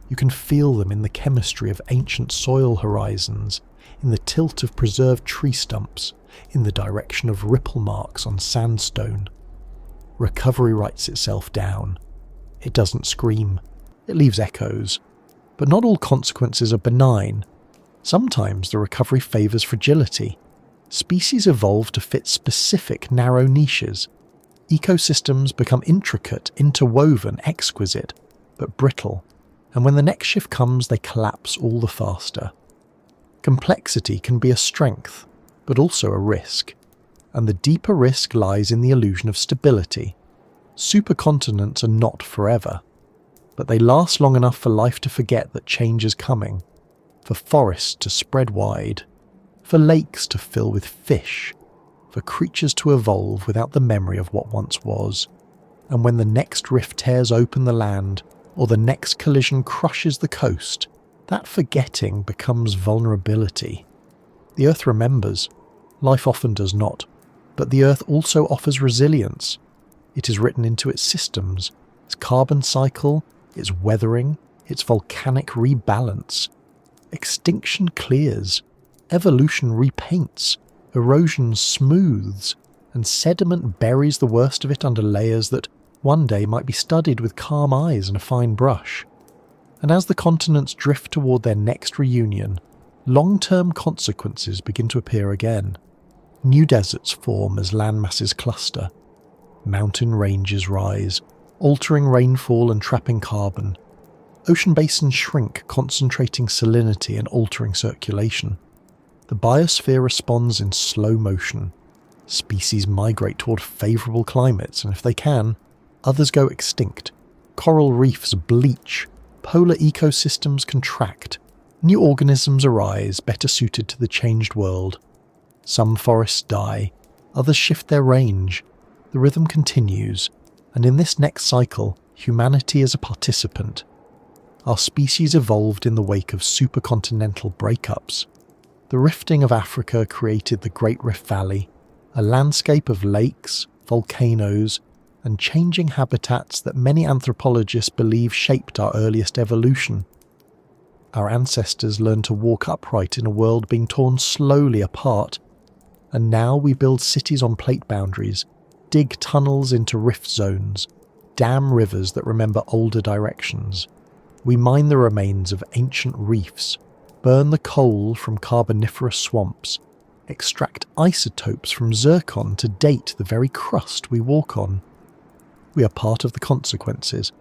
You can feel them in the chemistry of ancient soil horizons, in the tilt of preserved tree stumps, in the direction of ripple marks on sandstone. Recovery writes itself down. It doesn't scream. It leaves echoes. But not all consequences are benign. Sometimes the recovery favours fragility. Species evolve to fit specific narrow niches. Ecosystems become intricate, interwoven, exquisite, but brittle. And when the next shift comes, they collapse all the faster. Complexity can be a strength, but also a risk. And the deeper risk lies in the illusion of stability. Supercontinents are not forever, but they last long enough for life to forget that change is coming, for forests to spread wide, for lakes to fill with fish, for creatures to evolve without the memory of what once was. And when the next rift tears open the land, or the next collision crushes the coast, that forgetting becomes vulnerability. The Earth remembers. Life often does not. But the Earth also offers resilience. It is written into its systems, its carbon cycle, its weathering, its volcanic rebalance. Extinction clears, evolution repaints, erosion smooths, and sediment buries the worst of it under layers that one day might be studied with calm eyes and a fine brush. And as the continents drift toward their next reunion, long-term consequences begin to appear again. New deserts form as landmasses cluster. Mountain ranges rise, altering rainfall and trapping carbon. Ocean basins shrink, concentrating salinity and altering circulation. The biosphere responds in slow motion. Species migrate toward favourable climates, and if they can, others go extinct. Coral reefs bleach, polar ecosystems contract. New organisms arise, better suited to the changed world. Some forests die, others shift their range. The rhythm continues, and in this next cycle, humanity is a participant. Our species evolved in the wake of supercontinental breakups. The rifting of Africa created the Great Rift Valley, a landscape of lakes, volcanoes, and changing habitats that many anthropologists believe shaped our earliest evolution. Our ancestors learned to walk upright in a world being torn slowly apart, and now we build cities on plate boundaries, dig tunnels into rift zones, dam rivers that remember older directions. We mine the remains of ancient reefs, burn the coal from Carboniferous swamps, extract isotopes from zircon to date the very crust we walk on. We are part of the consequences.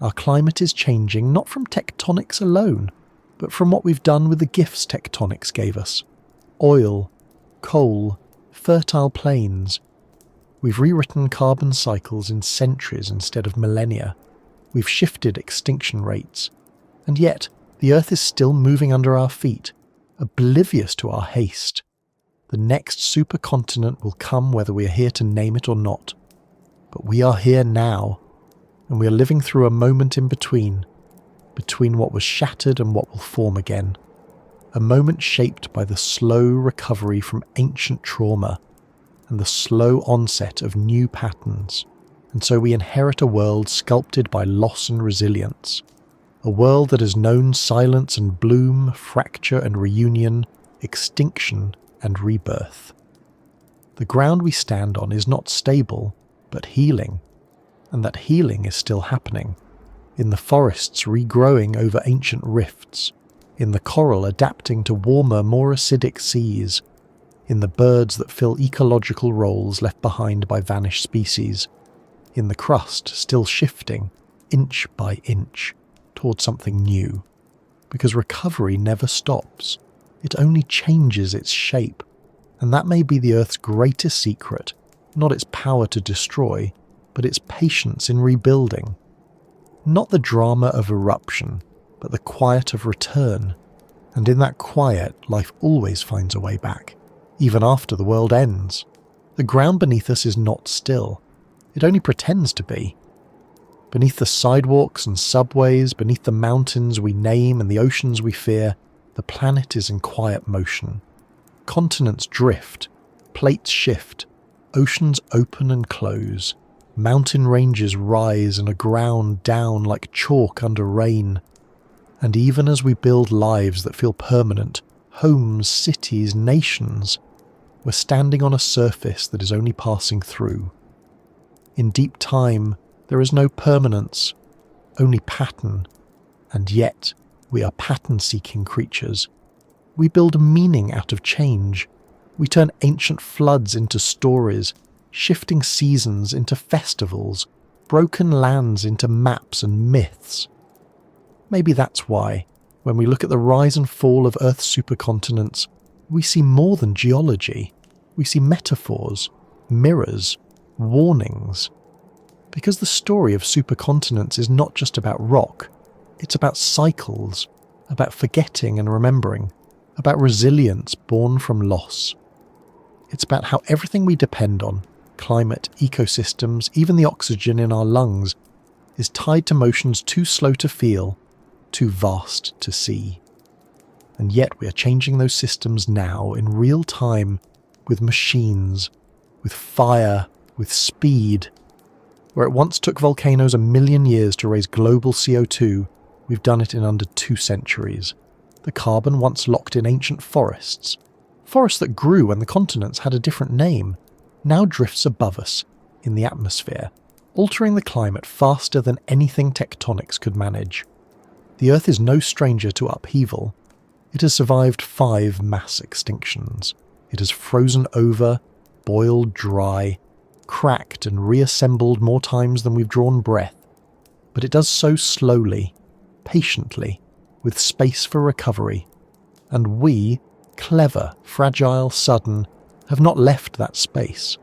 Our climate is changing not from tectonics alone, but from what we've done with the gifts tectonics gave us. Oil, coal, fertile plains. We've rewritten carbon cycles in centuries instead of millennia. We've shifted extinction rates. And yet, the Earth is still moving under our feet. oblivious to our haste. The next supercontinent will come whether we are here to name it or not. But we are here now, and we are living through a moment in between what was shattered and what will form again. A moment shaped by the slow recovery from ancient trauma and the slow onset of new patterns. And so we inherit a world sculpted by loss and resilience. A world that has known silence and bloom, fracture and reunion, extinction and rebirth. The ground we stand on is not stable, but healing. And that healing is still happening. In the forests regrowing over ancient rifts. In the coral adapting to warmer, more acidic seas. In the birds that fill ecological roles left behind by vanished species. In the crust still shifting, inch by inch, towards something new. Because recovery never stops. It only changes its shape. And that may be the Earth's greatest secret, not its power to destroy, but its patience in rebuilding. Not the drama of eruption, but the quiet of return. And in that quiet, life always finds a way back, even after the world ends. The ground beneath us is not still. It only pretends to be. Beneath the sidewalks and subways, beneath the mountains we name and the oceans we fear, the planet is in quiet motion. Continents drift, plates shift, oceans open and close, mountain ranges rise and are ground down like chalk under rain. And even as we build lives that feel permanent, homes, cities, nations, we're standing on a surface that is only passing through. In deep time, there is no permanence, only pattern, and yet we are pattern-seeking creatures. We build meaning out of change. We turn ancient floods into stories, shifting seasons into festivals, broken lands into maps and myths. Maybe that's why, when we look at the rise and fall of Earth's supercontinents, we see more than geology. We see metaphors, mirrors, warnings. Because the story of supercontinents is not just about rock, it's about cycles, about forgetting and remembering, about resilience born from loss. It's about how everything we depend on, climate, ecosystems, even the oxygen in our lungs, is tied to motions too slow to feel, too vast to see. And yet we are changing those systems now in real time, with machines, with fire, with speed. Where it once took volcanoes 1 million years to raise global CO2, we've done it in under 2 centuries. The carbon once locked in ancient forests that grew when the continents had a different name, now drifts above us in the atmosphere, altering the climate faster than anything tectonics could manage. The Earth is no stranger to upheaval. It has survived 5 mass extinctions. It has frozen over, boiled dry, cracked and reassembled more times than we've drawn breath. But it does so slowly, patiently, with space for recovery. And we, clever, fragile, sudden, have not left that space.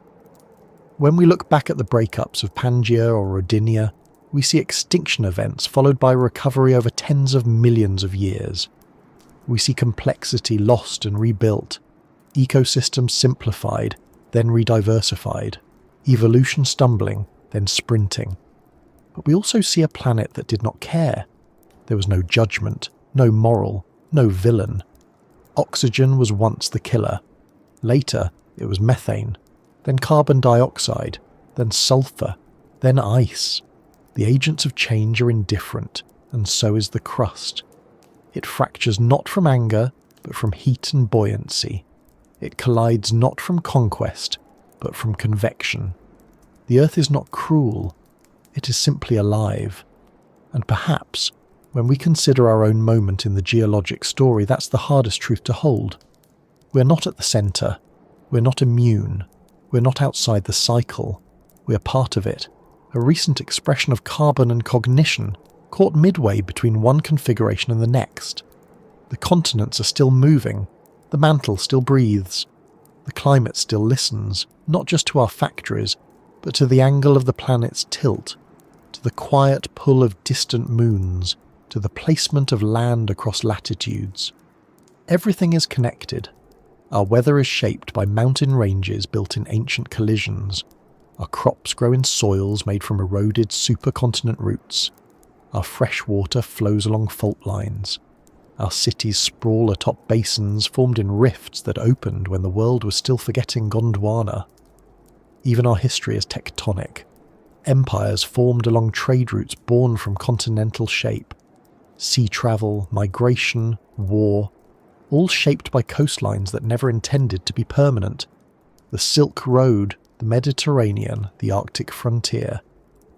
When we look back at the breakups of Pangaea or Rodinia, we see extinction events followed by recovery over tens of millions of years. We see complexity lost and rebuilt, ecosystems simplified, then rediversified, evolution stumbling, then sprinting. But we also see a planet that did not care. There was no judgment, no moral, no villain. Oxygen was once the killer. Later, it was methane, then carbon dioxide, then sulfur, then ice. The agents of change are indifferent, and so is the crust. It fractures not from anger, but from heat and buoyancy. It collides not from conquest, but from convection. The Earth is not cruel, it is simply alive. And perhaps, when we consider our own moment in the geologic story, that's the hardest truth to hold. We're not at the centre, we're not immune, we're not outside the cycle, we're part of it, a recent expression of carbon and cognition, caught midway between one configuration and the next. The continents are still moving, the mantle still breathes, the climate still listens, not just to our factories, but to the angle of the planet's tilt, to the quiet pull of distant moons, to the placement of land across latitudes. Everything is connected. Our weather is shaped by mountain ranges built in ancient collisions. Our crops grow in soils made from eroded supercontinent roots. Our fresh water flows along fault lines. Our cities sprawl atop basins formed in rifts that opened when the world was still forgetting Gondwana. Even our history is tectonic. Empires formed along trade routes born from continental shape. Sea travel, migration, war, all shaped by coastlines that never intended to be permanent. The Silk Road, the Mediterranean, the Arctic frontier.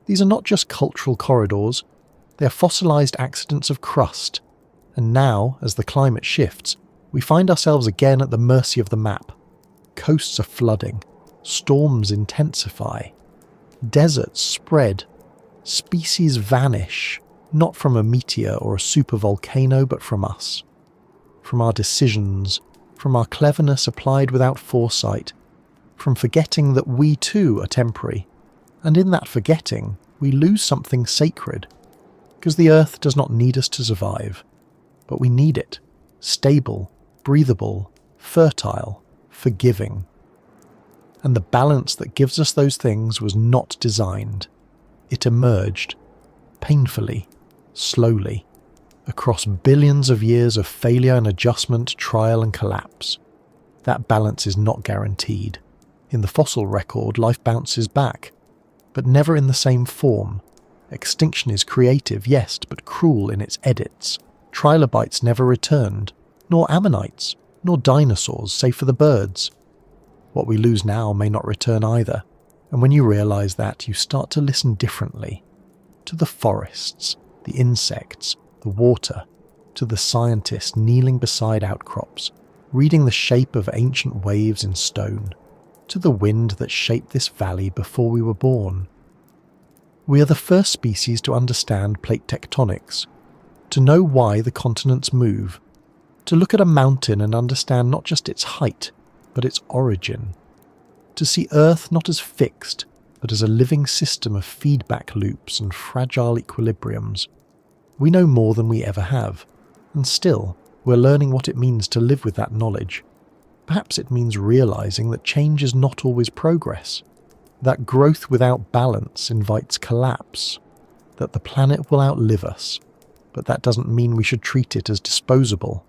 These are not just cultural corridors, they are fossilised accidents of crust. And now, as the climate shifts, we find ourselves again at the mercy of the map. Coasts are flooding, storms intensify, deserts spread, species vanish, not from a meteor or a supervolcano, but from us. From our decisions, from our cleverness applied without foresight, from forgetting that we too are temporary. And in that forgetting, we lose something sacred. Because the earth does not need us to survive, but we need it, stable, breathable, fertile, forgiving. And the balance that gives us those things was not designed. It emerged, painfully, slowly, across billions of years of failure and adjustment, trial and collapse. That balance is not guaranteed. In the fossil record, life bounces back, but never in the same form. Extinction is creative, yes, but cruel in its edits. Trilobites never returned, nor ammonites, nor dinosaurs, save for the birds. What we lose now may not return either, and when you realise that, you start to listen differently. To the forests, the insects, the water, to the scientists kneeling beside outcrops, reading the shape of ancient waves in stone, to the wind that shaped this valley before we were born. We are the first species to understand plate tectonics, to know why the continents move, to look at a mountain and understand not just its height, but its origin, to see Earth not as fixed, but as a living system of feedback loops and fragile equilibriums. We know more than we ever have, and still, we're learning what it means to live with that knowledge. Perhaps it means realising that change is not always progress, that growth without balance invites collapse, that the planet will outlive us, but that doesn't mean we should treat it as disposable.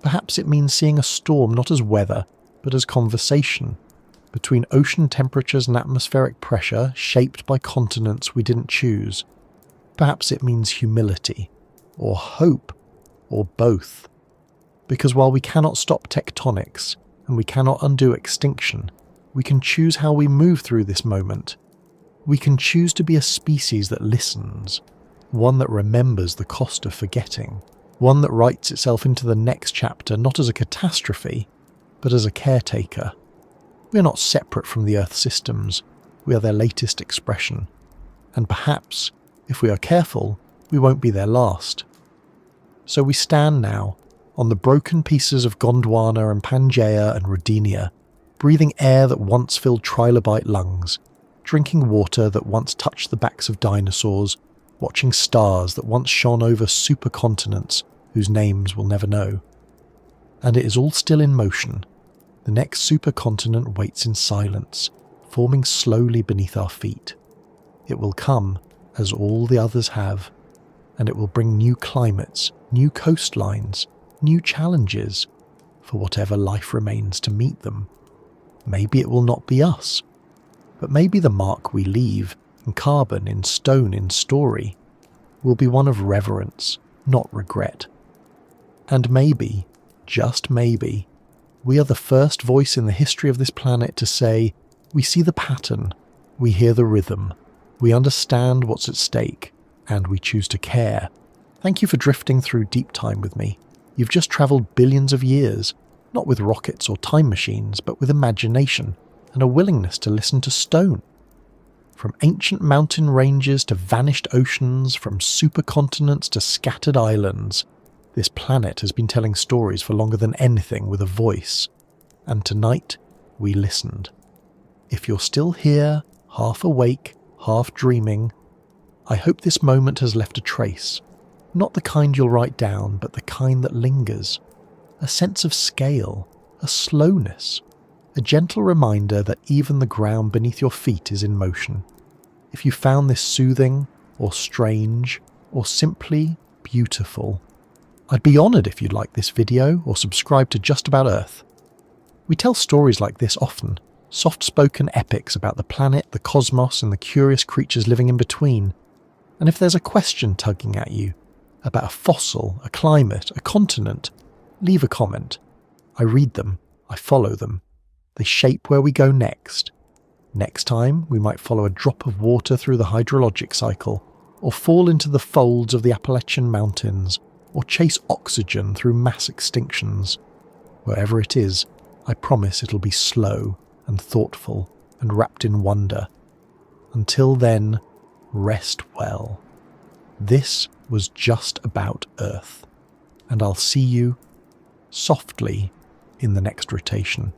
Perhaps it means seeing a storm not as weather, but as conversation, between ocean temperatures and atmospheric pressure shaped by continents we didn't choose. Perhaps it means humility, or hope, or both. Because while we cannot stop tectonics, and we cannot undo extinction, we can choose how we move through this moment. We can choose to be a species that listens, one that remembers the cost of forgetting, one that writes itself into the next chapter not as a catastrophe, but as a caretaker. We are not separate from the Earth systems, we are their latest expression, and perhaps, if we are careful, we won't be their last. So we stand now, on the broken pieces of Gondwana and Pangaea and Rodinia, breathing air that once filled trilobite lungs, drinking water that once touched the backs of dinosaurs, watching stars that once shone over supercontinents whose names we'll never know. And it is all still in motion. The next supercontinent waits in silence, forming slowly beneath our feet. It will come, as all the others have, and it will bring new climates, new coastlines, new challenges, for whatever life remains to meet them. Maybe it will not be us, but maybe the mark we leave, in carbon, in stone, in story, will be one of reverence, not regret. And maybe, just maybe, we are the first voice in the history of this planet to say, we see the pattern, we hear the rhythm, we understand what's at stake, and we choose to care. Thank you for drifting through deep time with me. You've just travelled billions of years, not with rockets or time machines, but with imagination and a willingness to listen to stone. From ancient mountain ranges to vanished oceans, from supercontinents to scattered islands, this planet has been telling stories for longer than anything with a voice. And tonight, we listened. If you're still here, half awake, half dreaming, I hope this moment has left a trace. Not the kind you'll write down, but the kind that lingers. a sense of scale, a slowness, a gentle reminder that even the ground beneath your feet is in motion. If you found this soothing, or strange, or simply beautiful, I'd be honoured if you'd like this video or subscribe to Just About Earth. We tell stories like this often, soft-spoken epics about the planet, the cosmos, and the curious creatures living in between. And if there's a question tugging at you, about a fossil, a climate, a continent, leave a comment. I read them, I follow them. They shape where we go next. Next time, we might follow a drop of water through the hydrologic cycle, or fall into the folds of the Appalachian Mountains, or chase oxygen through mass extinctions. Wherever it is, I promise it'll be slow and thoughtful and wrapped in wonder. Until then, rest well. This was Just About Earth, and I'll see you softly in the next rotation.